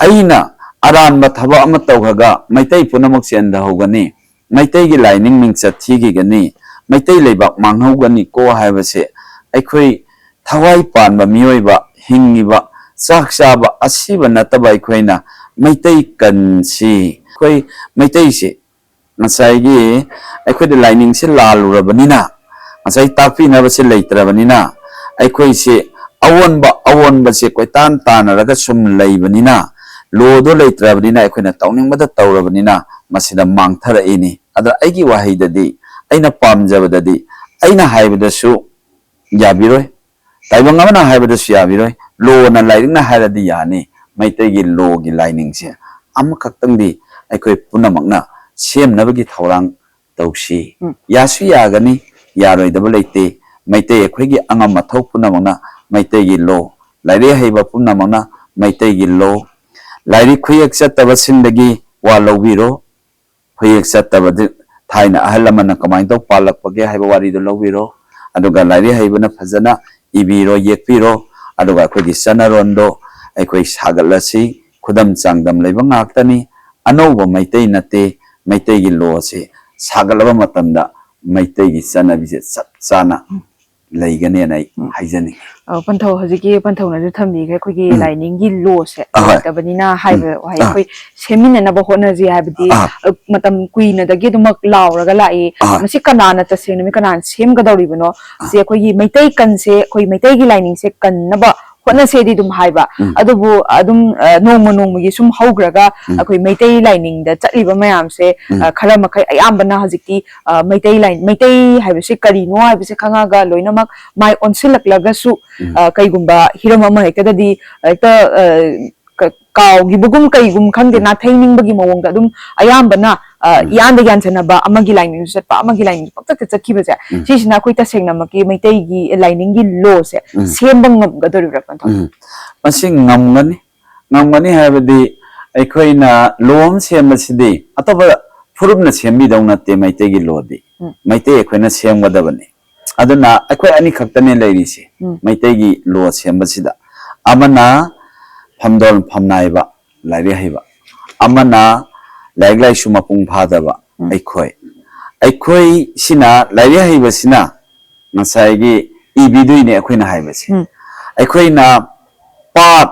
ꯑꯩꯅ ꯑꯔꯥꯟꯕ ꯊꯕꯛ ꯑꯃ ꯇꯧꯈ꯭ꯔꯒ ꯃꯩꯇꯩ ꯄꯨꯝꯅꯃꯛ ꯆꯦꯟꯊꯍꯧꯒꯅꯤ ꯃꯩꯇꯩꯒꯤ ꯂꯥꯏꯅꯤꯡ ꯃꯤꯡꯆꯠ ꯊꯤꯈꯤꯒꯅꯤ ꯃꯩꯇꯩ ꯂꯩꯕꯥꯛ ꯃꯥꯡꯍꯧꯒꯅꯤ ꯀꯣ ꯍꯥꯏꯕꯁꯦ ꯑꯩꯈꯣꯏ ꯊꯋꯥꯏ ꯄꯥꯟꯕ ꯃꯤꯑꯣꯏꯕ ꯍꯤꯡꯉꯤꯕ ꯆꯥꯛ ꯆꯥꯕ ꯑꯁꯤꯕ ꯅꯠꯇꯕ ꯑꯩꯈꯣꯏꯅ ꯃꯩꯇꯩ ꯀꯟꯁꯤ ꯑꯩꯈꯣই ꯃꯩꯇꯩꯁꯤ ꯉꯁꯥꯏꯒꯤ ꯑꯩꯈꯣꯏꯗ ꯂꯥꯏꯅꯤꯡꯁꯦ ꯂꯥꯜꯂꯨꯔꯕꯅꯤꯅ ꯉꯁꯥꯏ ꯇꯥꯛꯄꯤꯅꯕꯁꯦ ꯂꯩꯇ꯭ꯔꯕꯅꯤꯅ ꯑꯩꯈꯣꯏꯁꯦ ꯑꯑꯣꯟꯕꯁꯦ ꯀꯣꯏꯇꯥꯟ ꯇꯥꯟꯅꯔꯒ ꯁꯨꯝ ꯂꯩꯕꯅꯤꯅ ꯂꯣꯗꯣ ꯂꯩꯇ꯭ꯔꯕꯅꯤꯅ ꯑꯩꯈꯣꯏꯅ ꯇꯧꯅꯤꯡꯕꯗ ꯇꯧꯔꯕꯅꯤꯅ ꯃꯁꯤꯗ ꯃꯥꯡꯊꯔꯛꯏꯅꯤ ꯑꯗ ꯑꯩꯒꯤ ꯋꯥꯍꯩꯗꯗꯤ ꯑꯩꯅ ꯄꯥꯝꯖꯕꯗꯗꯤ ꯑꯩꯅ ꯍꯥꯏꯕꯗꯁꯨ ꯌꯥꯕꯤꯔꯣꯏ ꯇꯥꯏꯕꯪ ꯑꯃꯅ ꯍꯥꯏꯕꯗꯁꯨ ꯌꯥꯕꯤꯔꯣꯏ ꯂꯣꯅ ꯂꯥꯏꯔꯤꯛꯅ ꯍꯥꯏꯔꯗꯤ ꯌꯥꯅꯤ ꯃꯩꯇꯩꯒꯤ ꯂꯣꯒꯤ ꯂꯥꯏꯅꯤꯡꯁꯦ ꯑꯃꯈꯛꯇꯪꯗꯤ ꯑꯩꯈꯣꯏ ꯄꯨꯝꯅꯃꯛꯅ ꯁꯦꯝꯅꯕꯒꯤ ꯊꯧꯔꯥꯡ ꯇꯧꯁꯤ ꯌꯥꯁꯨ ꯌꯥꯒꯅꯤ ꯌꯥꯔꯣꯏꯗꯕ ꯂꯩꯇꯦ ꯃꯩꯇꯩ ꯑꯩꯈꯣꯏꯒꯤ ꯑꯉꯝ ꯑꯊꯧ ꯄꯨꯝꯅꯃꯛꯅ ꯃꯩꯇꯩꯒꯤ ꯂꯣ ꯂꯥꯏꯔꯤꯛ ꯍꯩꯕ ꯄꯨꯝꯅꯃꯛꯅ ꯃꯩꯇꯩꯒꯤ ꯂꯣ ꯂꯥꯏꯔꯤꯛ ꯈꯨꯌꯦꯛ ꯆꯠꯇꯕꯁꯤꯡꯗꯒꯤ ꯋꯥ ꯂꯧꯕꯤꯔꯣ ꯈꯨꯌꯦꯛ ꯆꯠꯇꯕꯗꯤ ꯊꯥꯏꯅ ꯑꯍꯜ ꯂꯃꯟꯅ ꯀꯃꯥꯏꯅ ꯇꯧ ꯄꯥꯜꯂꯛꯄꯒꯦ ꯍꯥꯏꯕ ꯋꯥꯔꯤꯗꯣ ꯂꯧꯕꯤꯔꯣ ꯑꯗꯨꯒ ꯂꯥꯏꯔꯤꯛ ꯍꯩꯕꯅ ꯐꯖꯅ ꯏꯕꯤꯔꯣ ꯌꯦꯛꯄꯤꯔꯣ ꯑꯗꯨꯒ ꯑꯩꯈꯣꯏꯒꯤ ꯆꯠꯅꯔꯣꯟꯗꯣ ꯑꯩꯈꯣꯏ ꯁꯥꯒꯠꯂꯁꯤ ꯈꯨꯗꯝ ꯆꯥꯡꯗꯝ ꯂꯩꯕ ꯉꯥꯛꯇꯅꯤ ꯑꯅꯧꯕ ꯃꯩꯇꯩ ꯅꯠꯇꯦ ꯃꯩꯇꯩꯒꯤ ꯂꯣꯁꯤ ꯁꯥꯒꯠꯂꯕ ꯃꯇꯝꯗ ꯃꯩꯇꯩꯒꯤ ꯆꯠꯅꯕꯤꯁꯦ ꯆꯞ ꯆꯥꯅ ꯂꯩꯒꯅꯦꯅ ꯑꯩ ꯍꯥꯏꯖꯅꯤꯡꯉꯤ ꯄꯟꯊꯧ ꯍꯧꯖꯤꯛꯀꯤ ꯄꯟꯊꯧꯅꯁꯨ ꯊꯝꯕꯤꯈ꯭ꯔꯦ ꯑꯩꯈꯣꯏꯒꯤ ꯂꯥꯏꯅꯤꯡꯒꯤ ꯂꯣꯁꯦ ꯂꯩꯇꯕꯅꯤꯅ ꯍꯥꯏꯕ ꯋꯥꯍꯩ ꯑꯩꯈꯣꯏ ꯁꯦꯝꯃꯤꯟꯅꯅꯕ ꯍꯣꯠꯅꯁꯤ ꯍꯥꯏꯕꯗꯤ ꯃꯇꯝ ꯀꯨꯏꯅꯗꯒꯤ ꯑꯗꯨꯃꯛ ꯂꯥꯎꯔꯒ ꯂꯥꯛꯏ ꯃꯁꯤ ꯀꯅꯥꯅ ꯇꯁꯦꯡꯅ ꯀꯅꯥꯅ ꯁꯦꯝꯒꯗꯧꯔꯤꯕꯅꯣ ꯁꯤ ꯑꯩꯈꯣꯏꯒꯤ ꯃꯩꯇꯩ ꯀꯟꯁꯦ ꯑꯩꯈꯣꯏ ꯃꯩꯇꯩꯒꯤ ꯂꯥꯏꯅꯤꯡꯁꯦ ꯀꯟꯅꯕ ꯍꯣꯠꯅꯁꯦꯗꯤ ꯑꯗꯨꯝ ꯍꯥꯏꯕ ꯑꯗꯨꯕꯨ ꯑꯗꯨꯝ ꯅꯣꯡꯃ ꯅꯣꯡꯃꯒꯤ ꯁꯨꯝ ꯍꯧꯈ꯭ꯔꯒ ꯑꯩꯈꯣꯏ ꯃꯩꯇꯩ ꯂꯥꯏꯅꯤꯡꯗ ꯆꯠꯂꯤꯕ ꯃꯌꯥꯝꯁꯦ ꯈꯔ ꯃꯈꯩ ꯑꯌꯥꯝꯕꯅ ꯍꯧꯖꯤꯛꯇꯤ ꯃꯩꯇꯩ ꯍꯥꯏꯕꯁꯤ ꯀꯔꯤꯅꯣ ꯍꯥꯏꯕꯁꯦ ꯈꯪꯉꯒ ꯂꯣꯏꯅꯃꯛ ꯃꯥꯏ ꯑꯣꯟꯁꯤꯜꯂꯛꯂꯒꯁꯨ ꯀꯩꯒꯨꯝꯕ ꯍꯤꯔꯝ ꯑꯃ ꯍꯦꯛꯇꯗꯗꯤ ꯍꯦꯛꯇ ꯀꯥꯎꯒꯤꯕꯒꯨꯝ ꯀꯩꯒꯨꯝ ꯈꯪꯗꯦ ꯅꯥꯊꯩꯅꯤꯡꯕꯒꯤ ꯃꯑꯣꯡꯗ ꯑꯗꯨꯝ ꯑꯌꯥꯝꯕꯅ ꯏꯌꯥꯟꯗ ꯌꯥꯟꯁꯟꯅꯕ ꯑꯃꯒꯤ ꯂꯥꯏꯅꯤꯡꯁꯨ ꯆꯠꯄ ꯑꯃꯒꯤ ꯂꯥꯏꯅꯤꯡ ꯄꯛꯆꯠꯇ ꯆꯠꯈꯤꯕꯁꯦ ꯁꯤꯁꯤꯅ ꯑꯩꯈꯣꯏ ꯇꯁꯦꯡꯅꯃꯛꯀꯤ ꯃꯩꯇꯩꯒꯤ ꯂꯥꯏꯅꯤꯡꯒꯤ ꯂꯣꯁꯦ ꯁꯦꯝꯕ ꯉꯝꯒꯗꯧꯔꯤꯕ꯭ꯔꯥ ꯄꯟꯊꯧ? ꯃꯁꯤ ꯉꯝꯒꯅꯤ ꯍꯥꯏꯕꯗꯤ ꯑꯩꯈꯣꯏꯅ ꯂꯣ ꯑꯃ ꯁꯦꯝꯕꯁꯤꯗꯤ ꯑꯇꯣꯞꯄ ꯐꯨꯔꯨꯞꯅ ꯁꯦꯝꯕꯤꯗꯧ ꯅꯠꯇꯦ ꯃꯩꯇꯩꯒꯤ ꯂꯣꯗꯤ ꯃꯩꯇꯩ ꯑꯩꯈꯣꯏꯅ ꯁꯦꯝꯒꯗꯕꯅꯤ ꯑꯗꯨꯅ ꯑꯩꯈꯣꯏ ꯑꯅꯤ ꯈꯛꯇꯅꯦ ꯂꯩꯔꯤꯁꯤ ꯃꯩꯇꯩꯒꯤ ꯂꯣ ꯁꯦꯝꯕꯁꯤꯗ ꯑꯃꯅ ꯐꯝꯗꯣꯜ ꯐꯝꯅꯥꯏꯕ ꯂꯥꯏꯔꯤꯛ ꯍꯩꯕ ꯑꯃꯅ ꯂꯥꯏꯔꯤꯛ ꯂꯥꯏꯁꯨ ꯃꯄꯨꯡ ꯐꯥꯗꯕ ꯑꯩꯈꯣꯏꯁꯤꯅ ꯂꯥꯏꯔꯤꯛ ꯍꯩꯕꯁꯤꯅ ꯉꯁꯥꯏꯒꯤ ꯏꯕꯤꯗꯣꯏꯅꯦ ꯑꯩꯈꯣꯏꯅ ꯍꯥꯏꯕꯁꯤ ꯑꯩꯈꯣꯏꯅ ꯄꯥꯠ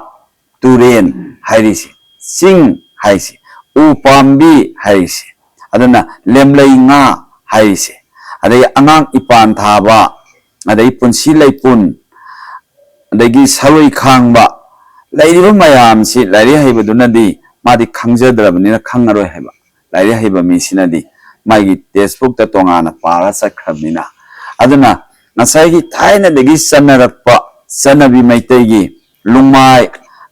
ꯇꯨꯔꯦꯟ ꯍꯥꯏꯔꯤꯁꯤ ꯆꯤꯡ ꯍꯥꯏꯁꯤ ꯎ ꯄꯥꯝꯕꯤ ꯍꯥꯏꯔꯤꯁꯤ ꯑꯗꯨꯅ ꯂꯦꯝꯂꯩ ꯉꯥ ꯍꯥꯏꯔꯤꯁꯤ ꯑꯗꯩ ꯑꯉꯥꯡ ꯏꯄꯥꯟ ꯊꯥꯕ ꯑꯗꯩ ꯄꯨꯟꯁꯤ ꯂꯩꯄꯨꯟ ꯑꯗꯒꯤ ꯁꯔꯣꯏ ꯈꯥꯡꯕ ꯂꯩꯔꯤꯕ ꯃꯌꯥꯝꯁꯤ ꯂꯥꯏꯔꯤꯛ ꯍꯩꯕꯗꯨꯅꯗꯤ ꯃꯥꯗꯤ ꯈꯪꯖꯗ꯭ꯔꯕꯅꯤꯅ ꯈꯪꯉꯔꯣꯏ ꯍꯥꯏꯕ ꯂꯥꯏꯔꯤꯛ ꯍꯩꯕ ꯃꯤꯁꯤꯅꯗꯤ ꯃꯥꯒꯤ ꯇꯦꯛꯁꯕꯨꯛꯇ ꯇꯣꯉꯥꯟꯅ ꯄꯥꯔ ꯆꯠꯈ꯭ꯔꯕꯅꯤꯅ ꯑꯗꯨꯅ ꯉꯁꯥꯏꯒꯤ ꯊꯥꯏꯅꯗꯒꯤ ꯆꯠꯅꯔꯛꯄ ꯆꯠꯅꯕꯤ ꯃꯩꯇꯩꯒꯤ ꯂꯨꯃꯥꯏ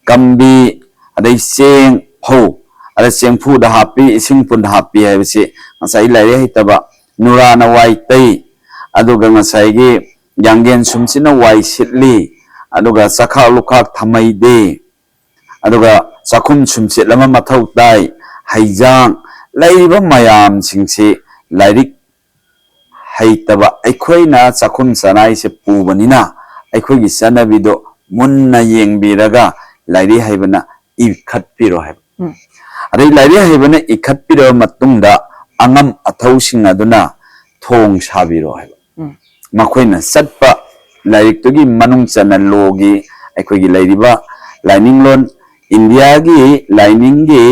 ꯀꯝꯕꯤ ꯑꯗꯩ ꯆꯦꯡ ꯐꯧ ꯑꯗ ꯆꯦꯡꯐꯨꯗ ꯍꯥꯞꯄꯤ ꯏꯁꯤꯡ ꯄꯨꯟꯗ ꯍꯥꯞꯄꯤ ꯍꯥꯏꯕꯁꯤ ꯉꯁꯥꯏ ꯂꯥꯏꯔꯤꯛ ꯍꯩꯇꯕ ꯅꯨꯔꯥꯅ ꯋꯥꯏ ꯇꯩ ꯑꯗꯨꯒ ꯉꯁꯥꯏꯒꯤ ꯌꯥꯡꯒꯦꯟ ꯁꯨꯝꯁꯤꯅ ꯋꯥꯏ ꯁꯤꯠꯂꯤ ꯑꯗꯨꯒ ꯆꯈꯥꯛ ꯂꯨꯈꯥꯛ ꯊꯝꯃꯩꯗꯦ ꯑꯗꯨꯒ ꯆꯥꯛꯈꯨꯝ ꯁꯨꯝꯆꯤꯠ ꯑꯃ ꯃꯊꯧ ꯇꯥꯏ ꯍꯩꯖꯥꯡ ꯂꯩꯔꯤꯕ ꯃꯌꯥꯝꯁꯤꯡꯁꯤ ꯂꯥꯏꯔꯤꯛ ꯍꯩꯇꯕ ꯑꯩꯈꯣꯏꯅ ꯆꯥꯛꯈꯨꯝ ꯆꯅꯥꯏꯁꯦ ꯄꯨꯕꯅꯤꯅ ꯑꯩꯈꯣꯏꯒꯤ ꯆꯠꯅꯕꯤꯗꯣ ꯃꯨꯟꯅ ꯌꯦꯡꯕꯤꯔꯒ ꯂꯥꯏꯔꯤꯛ ꯍꯩꯕꯅ ꯏꯈꯠꯄꯤꯔꯣ ꯍꯥꯏꯕ ꯑꯗꯩ ꯂꯥꯏꯔꯤꯛ ꯍꯩꯕꯅ ꯏꯈꯠꯄꯤꯔꯕ ꯃꯇꯨꯡꯗ ꯑꯉꯝ ꯑꯊꯧꯁꯤꯡ ꯑꯗꯨꯅ ꯊꯣꯡ ꯁꯥꯕꯤꯔꯣ ꯍꯥꯏꯕ ꯃꯈꯣꯏꯅ ꯆꯠꯄ ꯂꯥꯏꯔꯤꯛꯇꯨꯒꯤ ꯃꯅꯨꯡ ꯆꯟꯅ ꯂꯣꯒꯤ ꯑꯩꯈꯣꯏꯒꯤ ꯂꯩꯔꯤꯕ ꯂꯥꯏꯅꯤꯡꯂꯣꯟ ꯏꯟꯗꯤꯌꯥꯒꯤ ꯂꯥꯏꯅꯤꯡꯒꯤ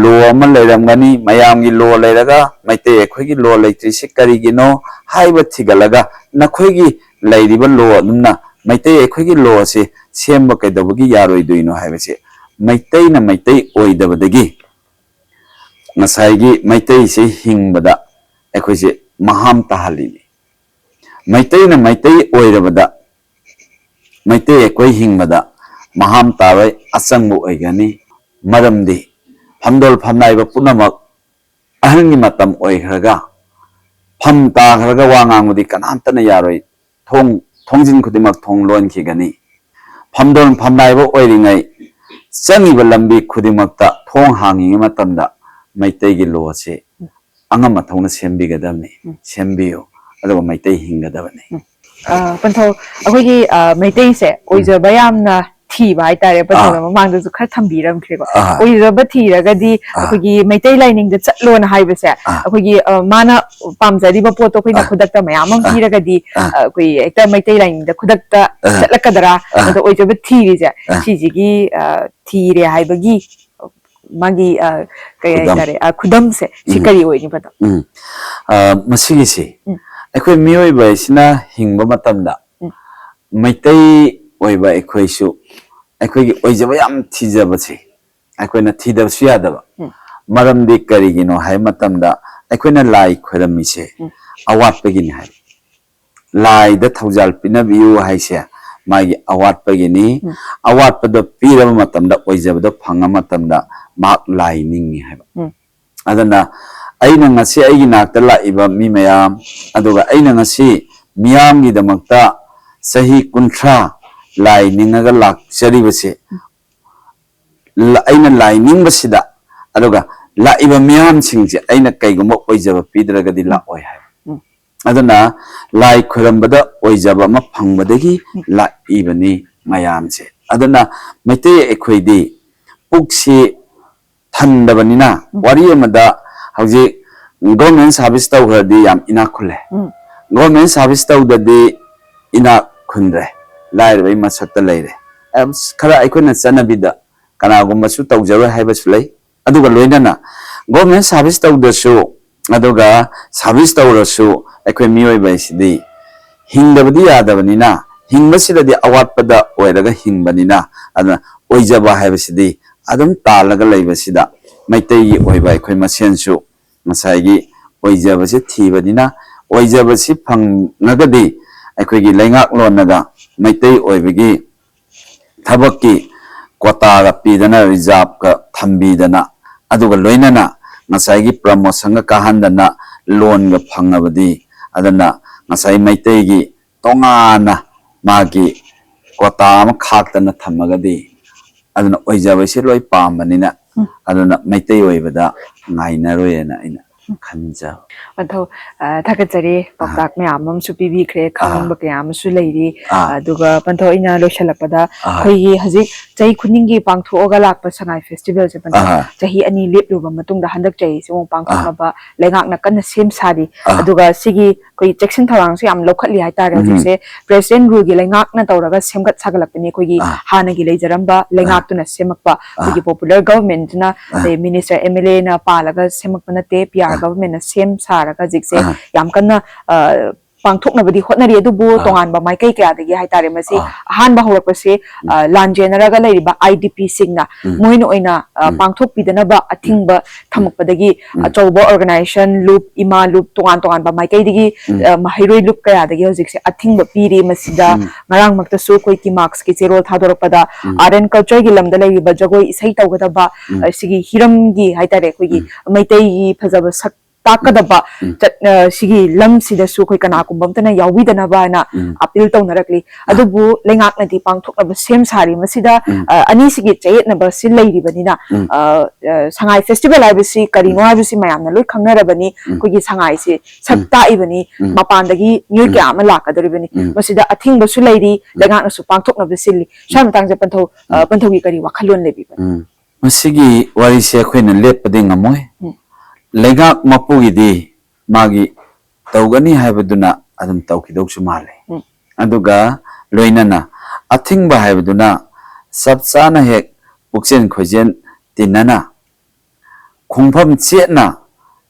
ꯂꯣ ꯑꯃ ꯂꯩꯔꯝꯒꯅꯤ ꯃꯌꯥꯝꯒꯤ ꯂꯣ ꯂꯩꯔꯒ ꯃꯩꯇꯩ ꯑꯩꯈꯣꯏꯒꯤ ꯂꯣ ꯂꯩꯇ꯭ꯔꯤꯁꯤ ꯀꯔꯤꯒꯤꯅꯣ ꯍꯥꯏꯕ ꯊꯤꯒꯠꯂꯒ ꯅꯈꯣꯏꯒꯤ ꯂꯩꯔꯤꯕ ꯂꯣ ꯑꯗꯨꯝꯅ ꯃꯩꯇꯩ ꯑꯩꯈꯣꯏꯒꯤ ꯂꯣ ꯑꯁꯤ ꯁꯦꯝꯕ ꯀꯩꯗꯧꯕꯒꯤ ꯌꯥꯔꯣꯏꯗꯣꯏꯅꯣ ꯍꯥꯏꯕꯁꯤ ꯃꯩꯇꯩꯅ ꯃꯩꯇꯩ ꯑꯣꯏꯗꯕꯗꯒꯤ ꯉꯁꯥꯏꯒꯤ ꯃꯩꯇꯩꯁꯤ ꯍꯤꯡꯕꯗ ꯑꯩꯈꯣꯏꯁꯦ ꯃꯍꯥꯝ ꯇꯥꯍꯜꯂꯤꯅꯤ ꯃꯩꯇꯩꯅ ꯃꯩꯇꯩ ꯑꯣꯏꯔꯕꯗ ꯃꯩꯇꯩ ꯑꯩꯈꯣꯏ ꯍꯤꯡꯕꯗ ꯃꯍꯥꯝ ꯇꯥꯕ ꯑꯆꯪꯕ ꯑꯣꯏꯒꯅꯤ ꯃꯔꯝꯗꯤ ꯐꯝꯗꯣꯜ ꯐꯝꯅꯥꯏꯕ ꯄꯨꯝꯅꯃꯛ ꯑꯍꯜꯒꯤ ꯃꯇꯝ ꯑꯣꯏꯈ꯭ꯔꯒ ꯐꯝ ꯇꯥꯈ꯭ꯔꯒ ꯋꯥ ꯉꯥꯡꯕꯗꯤ ꯀꯅꯥꯝꯇꯅ ꯌꯥꯔꯣꯏ ꯊꯣꯡꯖꯤꯟ ꯈꯨꯗꯤꯡꯃꯛ ꯊꯣꯡ ꯂꯣꯟꯈꯤꯒꯅꯤ ꯐꯝꯗꯣꯜ ꯐꯝꯅꯥꯏꯕ ꯑꯣꯏꯔꯤꯉꯩ ꯆꯪꯉꯤꯕ ꯂꯝꯕꯤ ꯈꯨꯗꯤꯡꯃꯛꯇ ꯊꯣꯡ ꯍꯥꯡꯉꯤꯉꯩ ꯃꯇꯝꯗ ꯃꯩꯇꯩꯒꯤ ꯂꯣ ꯑꯁꯤ ꯑꯉꯝ ꯑꯊꯧꯅ ꯁꯦꯝꯕꯤꯒꯗꯕꯅꯤ ꯁꯦꯝꯕꯤꯌꯨ ꯑꯗꯨꯒ ꯃꯩꯇꯩ ꯍꯤꯡꯒꯗꯕꯅꯤ ꯄꯟꯊꯧ ꯑꯩꯈꯣꯏꯒꯤ ꯃꯩꯇꯩꯁꯦ ꯑꯣꯏꯖꯕ ꯌꯥꯝꯅ ꯊꯤꯕ ꯍꯥꯏꯇꯥꯔꯦ ꯄꯟꯊꯧꯅ ꯃꯃꯥꯡꯗꯁꯨ ꯈꯔ ꯊꯝꯕꯤꯔꯝꯈ꯭ꯔꯦꯀꯣ ꯑꯣꯏꯖꯕ ꯊꯤꯔꯒꯗꯤ ꯑꯩꯈꯣꯏꯒꯤ ꯃꯩꯇꯩ ꯂꯥꯏꯅꯤꯡꯗ ꯆꯠꯂꯣꯅ ꯍꯥꯏꯕꯁꯦ ꯑꯩꯈꯣꯏꯒꯤ ꯃꯥꯅ ꯄꯥꯝꯖꯔꯤꯕ ꯄꯣꯠꯇꯣ ꯑꯩꯈꯣꯏꯅ ꯈꯨꯗꯛꯇ ꯃꯌꯥꯝ ꯑꯃ ꯄꯤꯔꯒꯗꯤ ꯑꯩꯈꯣꯏ ꯍꯦꯛꯇ ꯃꯩꯇꯩ ꯂꯥꯏꯅꯤꯡꯗ ꯈꯨꯗꯛꯇ ꯆꯠꯂꯛꯀꯗ꯭ꯔꯥ ꯑꯗꯣ ꯑꯣꯏꯖꯕ ꯊꯤꯔꯤꯁꯦ ꯁꯤꯁꯤꯒꯤ ꯊꯤꯔꯦ ꯍꯥꯏꯕꯒꯤ ꯃꯥꯒꯤ ꯀꯩ ꯍꯥꯏꯇꯥꯔꯦ ꯈꯨꯗꯝꯁꯦ ꯁꯤ ꯀꯔꯤ ꯑꯣꯏꯅꯤ ꯄꯟꯊꯧ? ꯃꯁꯤꯒꯤꯁꯤ ꯑꯩꯈꯣꯏ ꯃꯤꯑꯣꯏꯕ ꯑꯁꯤꯅ ꯍꯤꯡꯕ ꯃꯇꯝꯗ ꯃꯩꯇꯩ ꯑꯣꯏꯕ ꯑꯩꯈꯣꯏꯁꯨ ꯑꯩꯈꯣꯏꯒꯤ ꯑꯣꯏꯖꯕ ꯌꯥꯝ ꯊꯤꯖꯕꯁꯦ ꯑꯩꯈꯣꯏꯅ ꯊꯤꯗꯕꯁꯨ ꯌꯥꯗꯕ ꯃꯔꯝꯗꯤ ꯀꯔꯤꯒꯤꯅꯣ ꯍꯥꯏꯕ ꯃꯇꯝꯗ ꯑꯩꯈꯣꯏꯅ ꯂꯥꯏ ꯈꯣꯏꯔꯝꯃꯤꯁꯦ ꯑꯋꯥꯠꯄꯒꯤꯅꯤ ꯍꯥꯏꯕ ꯂꯥꯏꯗ ꯊꯧꯖꯥꯜ ꯄꯤꯅꯕꯤꯌꯨ ꯍꯥꯏꯁꯦ ꯃꯥꯒꯤ ꯑꯋꯥꯠꯄꯒꯤꯅꯤ ꯑꯋꯥꯠꯄꯗꯣ ꯄꯤꯔꯕ ꯃꯇꯝꯗ ꯑꯣꯏꯖꯕꯗꯣ ꯐꯪꯉ ꯃꯇꯝꯗ ꯃꯍꯥꯛ ꯂꯥꯏ ꯅꯤꯡꯉꯤ ꯍꯥꯏꯕ ꯑꯗꯨꯅ ꯑꯩꯅ ꯉꯁꯤ ꯑꯩꯒꯤ ꯅꯥꯛꯇ ꯂꯥꯛꯏꯕ ꯃꯤ ꯃꯌꯥꯝ ꯑꯗꯨꯒ ꯑꯩꯅ ꯉꯁꯤ ꯃꯤꯌꯥꯝꯒꯤꯗꯃꯛꯇ ꯆꯍꯤ 30 ꯂꯥꯏ ꯅꯤꯡꯉꯒ ꯂꯥꯛꯆꯔꯤꯕꯁꯦ ꯑꯩꯅ ꯂꯥꯏ ꯅꯤꯡꯕꯁꯤꯗ ꯑꯗꯨꯒ ꯂꯥꯛꯏꯕ ꯃꯤꯌꯥꯝꯁꯤꯡꯁꯦ ꯑꯩꯅ ꯀꯩꯒꯨꯝꯕ ꯑꯣꯏꯖꯕ ꯄꯤꯗ꯭ꯔꯒꯗꯤ ꯂꯥꯛꯑꯣꯏ ꯍꯥꯏꯕ ꯑꯗꯨꯅ ꯂꯥꯏ ꯈꯣꯏꯔꯝꯕꯗ ꯑꯣꯏꯖꯕ ꯑꯃ ꯐꯪꯕꯗꯒꯤ ꯂꯥꯛꯏꯕꯅꯤ ꯃꯌꯥꯝꯁꯦ ꯑꯗꯨꯅ ꯃꯩꯇꯩ ꯑꯩꯈꯣꯏꯗꯤ ꯄꯨꯛꯁꯤ ꯊꯟꯗꯕꯅꯤꯅ ꯋꯥꯔꯤ ꯑꯃꯗ ꯍꯧꯖꯤꯛ ꯒꯣꯔꯃꯦꯟ ꯁꯥꯔꯚꯤꯁ ꯇꯧꯈ꯭ꯔꯗꯤ ꯌꯥꯝ ꯏꯅꯥꯛ ꯈꯨꯜꯂꯦ ꯒꯣꯔꯃꯦꯟ ꯁꯥꯔꯚꯤꯁ ꯇꯧꯗꯗꯤ ꯏꯅꯥꯛ ꯈꯨꯟꯗ꯭ꯔꯦ ꯂꯥꯏꯔꯕꯒꯤ ꯃꯁꯛꯇ ꯂꯩꯔꯦ ꯈꯔ ꯑꯩꯈꯣꯏꯅ ꯆꯠꯅꯕꯤꯗ ꯀꯅꯥꯒꯨꯝꯕꯁꯨ ꯇꯧꯖꯔꯣꯏ ꯍꯥꯏꯕꯁꯨ ꯂꯩ ꯑꯗꯨꯒ ꯂꯣꯏꯅꯅ ꯒꯣꯔꯃꯦꯟ ꯁꯥꯔꯚꯤꯁ ꯇꯧꯗ꯭ꯔꯁꯨ ꯑꯗꯨꯒ ꯁꯥꯔꯚꯤꯁ ꯇꯧꯔꯁꯨ ꯑꯩꯈꯣꯏ ꯃꯤꯑꯣꯏꯕ ꯑꯁꯤꯗꯤ ꯍꯤꯡꯗꯕꯗꯤ ꯌꯥꯗꯕꯅꯤꯅ ꯍꯤꯡꯕꯁꯤꯗꯗꯤ ꯑꯋꯥꯠꯄꯗ ꯑꯣꯏꯔꯒ ꯍꯤꯡꯕꯅꯤꯅ ꯑꯗꯨꯅ ꯑꯣꯏꯖꯕ ꯍꯥꯏꯕꯁꯤꯗꯤ ꯑꯗꯨꯝ ꯇꯥꯜꯂꯒ ꯂꯩꯕꯁꯤꯗ ꯃꯩꯇꯩꯒꯤ ꯑꯣꯏꯕ ꯑꯩꯈꯣꯏ ꯃꯁꯦꯟꯁꯨ ꯉꯁꯥꯏꯒꯤ ꯑꯣꯏꯖꯕꯁꯤ ꯊꯤꯕꯅꯤ나 ꯑꯣꯏꯖꯕꯁꯤ ꯐꯪꯉꯒꯗꯤ ꯑꯩꯈꯣꯏꯒꯤ ꯂꯩꯉꯥꯛꯂꯣꯟꯅꯒ ꯃꯩꯇꯩ ꯑꯣꯏꯕꯒꯤ ꯊꯕꯛꯀꯤ quota pidana reserve ka thambidana aduga loinana ngasai gi promotion ka handana loan ga phangabadi adana ngasai maitei gi tongana magi quota ma khaktana thamagadi adana oijabasi loi pambanina adana maitei oibada ngaina royena ina khanja Atau thakat jari paktak me amam su pibi kre khang ba kya am su leiri aduga pantho ina lo shalakpada khoi haji chai khuningi pangtho oga lakpa sangai festival je pantho chahi ani lep lu ba matung da handak chai sung pangtho na ba lengak na kan sem sari aduga sigi koi section thawang su am lokhatli hai tar haji se president ru gi lengak na tawraga semgat sagalapni khoi gi hana gi leijaramba lengak tu na semakpa khoi popular government na minister MLA na palaga semakpa na te PR government na sem saraga jikse yam kana pangthok na badi hotnari adubu tongan ba mai kai kya dagi hai tare masi han ba horak pase lan generaga lai ba IDP singna moino oina pangthok pidana ba athing ba thamak padagi achauba organization loop ima loop tongan ba mai kai digi mahairoi loop kaya dagi jikse athing ba piri masida ngarang makta su koi ki marks ki zero thadorak pada art and culture gi lamda lai ba jagoi isai tawgada ba sigi hiram gi hai tare koi gi maitai gi phajaba sak takadaba sigi lam sida su koi kana kumbam tana yawidana ba na appeal tawnarakli adubu lengak na di pangthok na ba sem sari masida ani sigi chayet na ba sil leiri banina sangai festival ai bisi karino ai bisi mayam na loi khangnara bani koi gi sangai si sakta ibani mapandagi nyur kya ama lakadari bani masida athing ba su leiri lengak na su pangthok na bisili sham tang je pantho gi kari wakhalon lebi bani masigi wari se khoina lepade ngamoy Legak mapugi di magi taugani haibaduna adum taukidok sumale aduga loinana athing ba haibaduna sabsana hek puksen khojen tinana khungpham chetna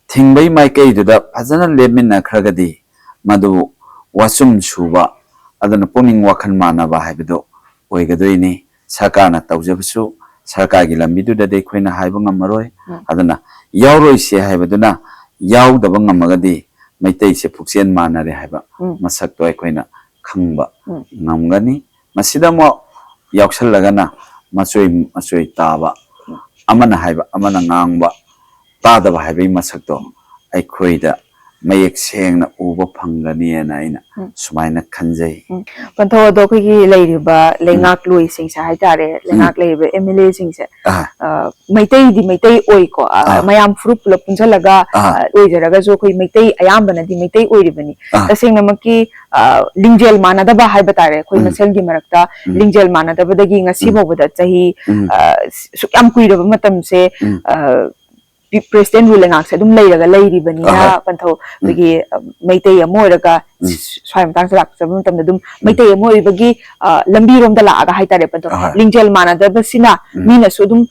thingbai mai kai duda phajana lemina khragadi madu wasum suba adana puning wakhan mana ba haibado oigadoini sakana taujabusu sarkagi lambiduda de khoina haiba ngamaroi adana yauroi se haibaduna yaudaba ngamagadi maitai se phuksen manare haiba masak to khoina khangba ngamgani masida mo yauksalagana masoi taba amana haiba amana ngangba tadaba haibai masak to khoida mayek sengna uba phangani na ina sumaina khanjai pantho do khoi gi leiriba lengak lui sing sa hai tare lengak leiba MLA sing se maitai di maitai oi ko mayam fruit la punjalaga oi jaraga jo khoi maitai ayam bana di maitai oi ribani taseng namaki lingjel manada ba hai batare khoi masel gi marakta lingjel manada badagi ngasi bobada chahi sukyam kuiraba matam se president ruling akse dum leiraga leiri banina pantho bagi maitai amoiraga swam tang salak sabum tam dum maitai amoibagi lambi rom da laaga haitare pantho lingjel manada basina mina so dum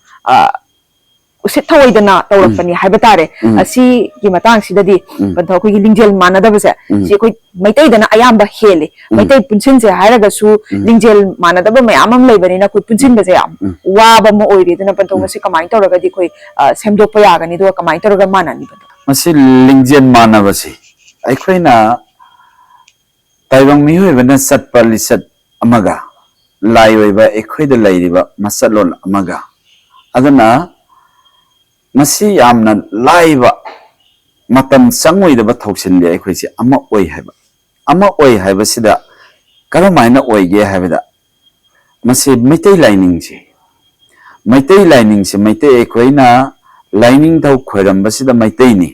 usit thawaidana tawrakpani haibatare asi gi matang sidadi pantho khoi lingjel manada base si khoi maitai dana ayamba hele maitai punsin se hairaga su lingjel manada ba mayamam leibanina khoi punsin base am waba mo oiri dana pantho ngasi kamai tawraga di khoi semdokpa yagani do kamai tawraga manani pantho masi lingjel manabasi aikhoina taibang mihoi bana satpa lisat amaga laiwaiba aikhoida leiriba masalol amaga adana masi yamna laiba matam sangoi da bathoksin le aikoi si ama oi haiba sida karamaina oige haibada masi maitai lining si maitai aikoina lining thau khoiramba sida maitai ni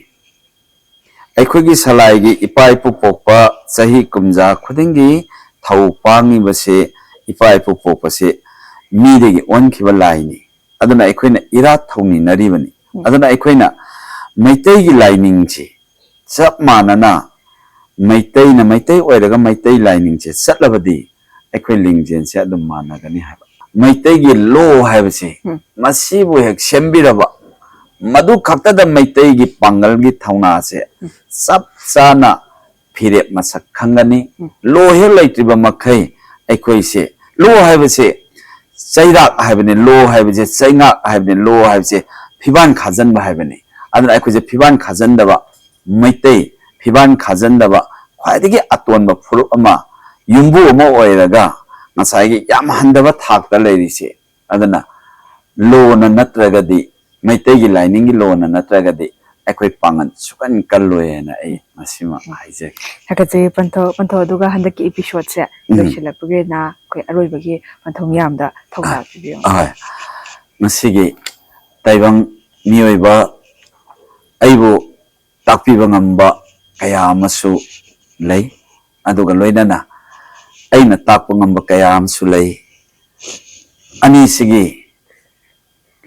aikoi gi salai gi ipai pu pokpa sahi kumja khudingi thau pangi base ipai pu pokpa se mi de gi on khiba laini aduna aikoina ira thongni naribani aduna aikoina maitai gi lining chi chap manana maitai oiraga maitai lining chi satlabadi aikoi lingjen se adum managani haiba maitai gi lo haiba se masibu hek sembiraba madu khakta da maitai gi pangal gi thauna se sap sana phire masak khangani lo he laitriba makhai aikoi se lo haiba se chairak haibani lo haiba se chainga haibani lo haiba se phiban khajan ba haibani aduna aikoi je phiban khajan daba maitai phiban khajan daba khwaidagi aton ba furu ama yumbu ama oiraga ngasai gi yam handaba thakta leiri se aduna lona natragadi maitegi lining gi lona natragadi akhoi pangan sukan kalloena ai masima haije hakate pantho duga handaki episode se loisilakpage na koi aroibagi pantho miyamda thauda biyo masigi taibang miyoiba aibu takpiba ngamba kaya amasu lay aduga loinana aina takpa ngamba kaya amsu lay ani sigi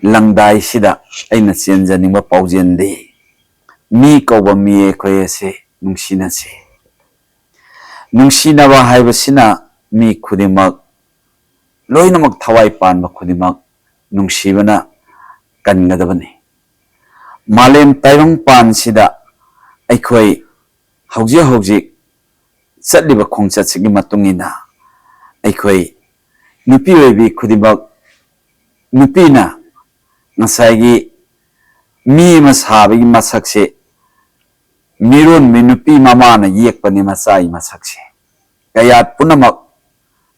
langdai sida aina chenjaningba paujende mi kauba mi ekoyese nungsinase nungsinaba haibasina mi khudimak loinamak thawai panba khudimak nungsibana kangadabani malem taibang pan sida aikhoi hauji satliba khongchat sigi matungina aikhoi nupi oibi khudimak nupina ngasagi mi masabigi masakse miron mi nupi mama na yekpani masai masakse kayat punamak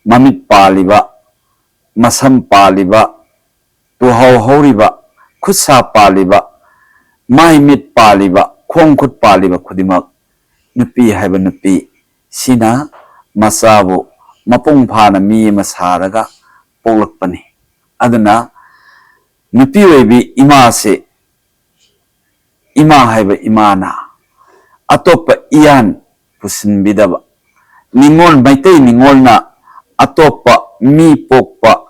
mamit paliba masam paliba tuhau hauriba khutsa paliba mai mit paliba khongkhut paliba khudimak nupi haiba nupi sina masabu mapung phana mi masaraga polakpani aduna nupi oibi ima se ima haiba imana atopa iyan pusin bidaba ningol maitei ningol na atopa mi pokpa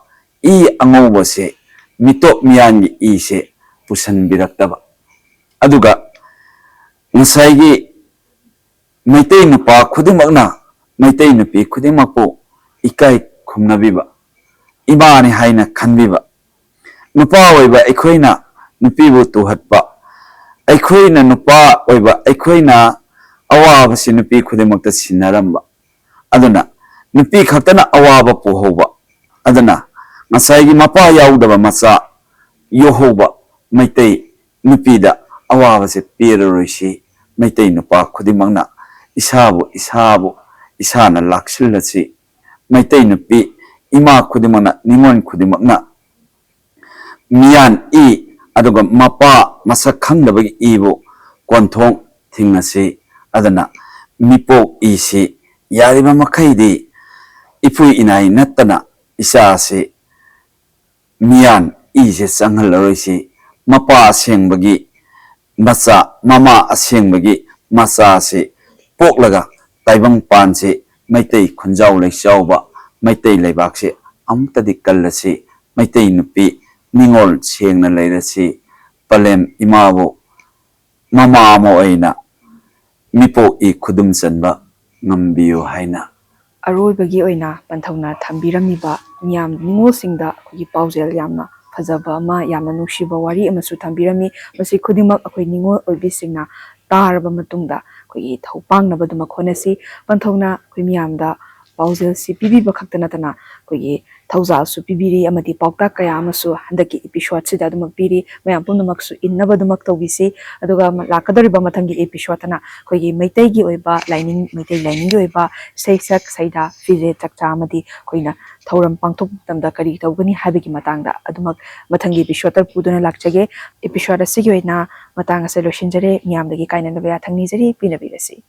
I angoba se mitop miyangi I se pusan biraktaba aduga ngasaygi maitei nupa khudimakna maitei nupi khudimakpo ikai khumnabiba ibani haina khanbiba nupa oiba aikhoina nupibu tuhatpa aikhoina nupa oiba aikhoina awaba si nupi khudimakta sinaramba aduna nupi khaktana awaba puhoba aduna ngasaygi mapa yaudaba macha yohoba maitei nupida awaba se piroroisi maitei nupa khudimakna isabu isana laksilasi maitei nupi ima khudimakna ningon khudimakna miyan I aduga mapa masak khangdabagi ibu konthong thingnasi adana mipok I si yariba makhaidi ipui inai nattana isa se miyan I se sanghaloroisi mapa asengbagi macha mama asengbagi macha se poklaga taibang pan se maitei khunjau leichauba maitei leibak se amtadi kallasi maitei nupi ningol sengna leirasi palem imabu mama mo aina mipo I khudum chanba ngambiyo haina aroibagi oina panthona thambiramiba miyam ningolsingda khogi paujel yamna fajaba ama yamna nungsiba wari amasu thambirami masi khudimak akhoi ningol oibisingna taraba matungda khogi thaupangnabaduma khonasi panthona khoi miyamda paujel si pibiba khaktanatana khogi thauza su pibiri amati paukta kaya amasu handaki episode sida dum piri mayam punamaksu innabadumak tawbisi aduga lakadariba mathangi episode na khogi meitai gi oiba lining meitai lining gi oiba seisak saida fije chakcha amati khoina thauram pangthok tamda kari tawgani habigi matangda adumak mathangi episode puduna lakchage episode asigi oina matanga se loshinjare miyamdagi kaina labya thangni jari pinabirasi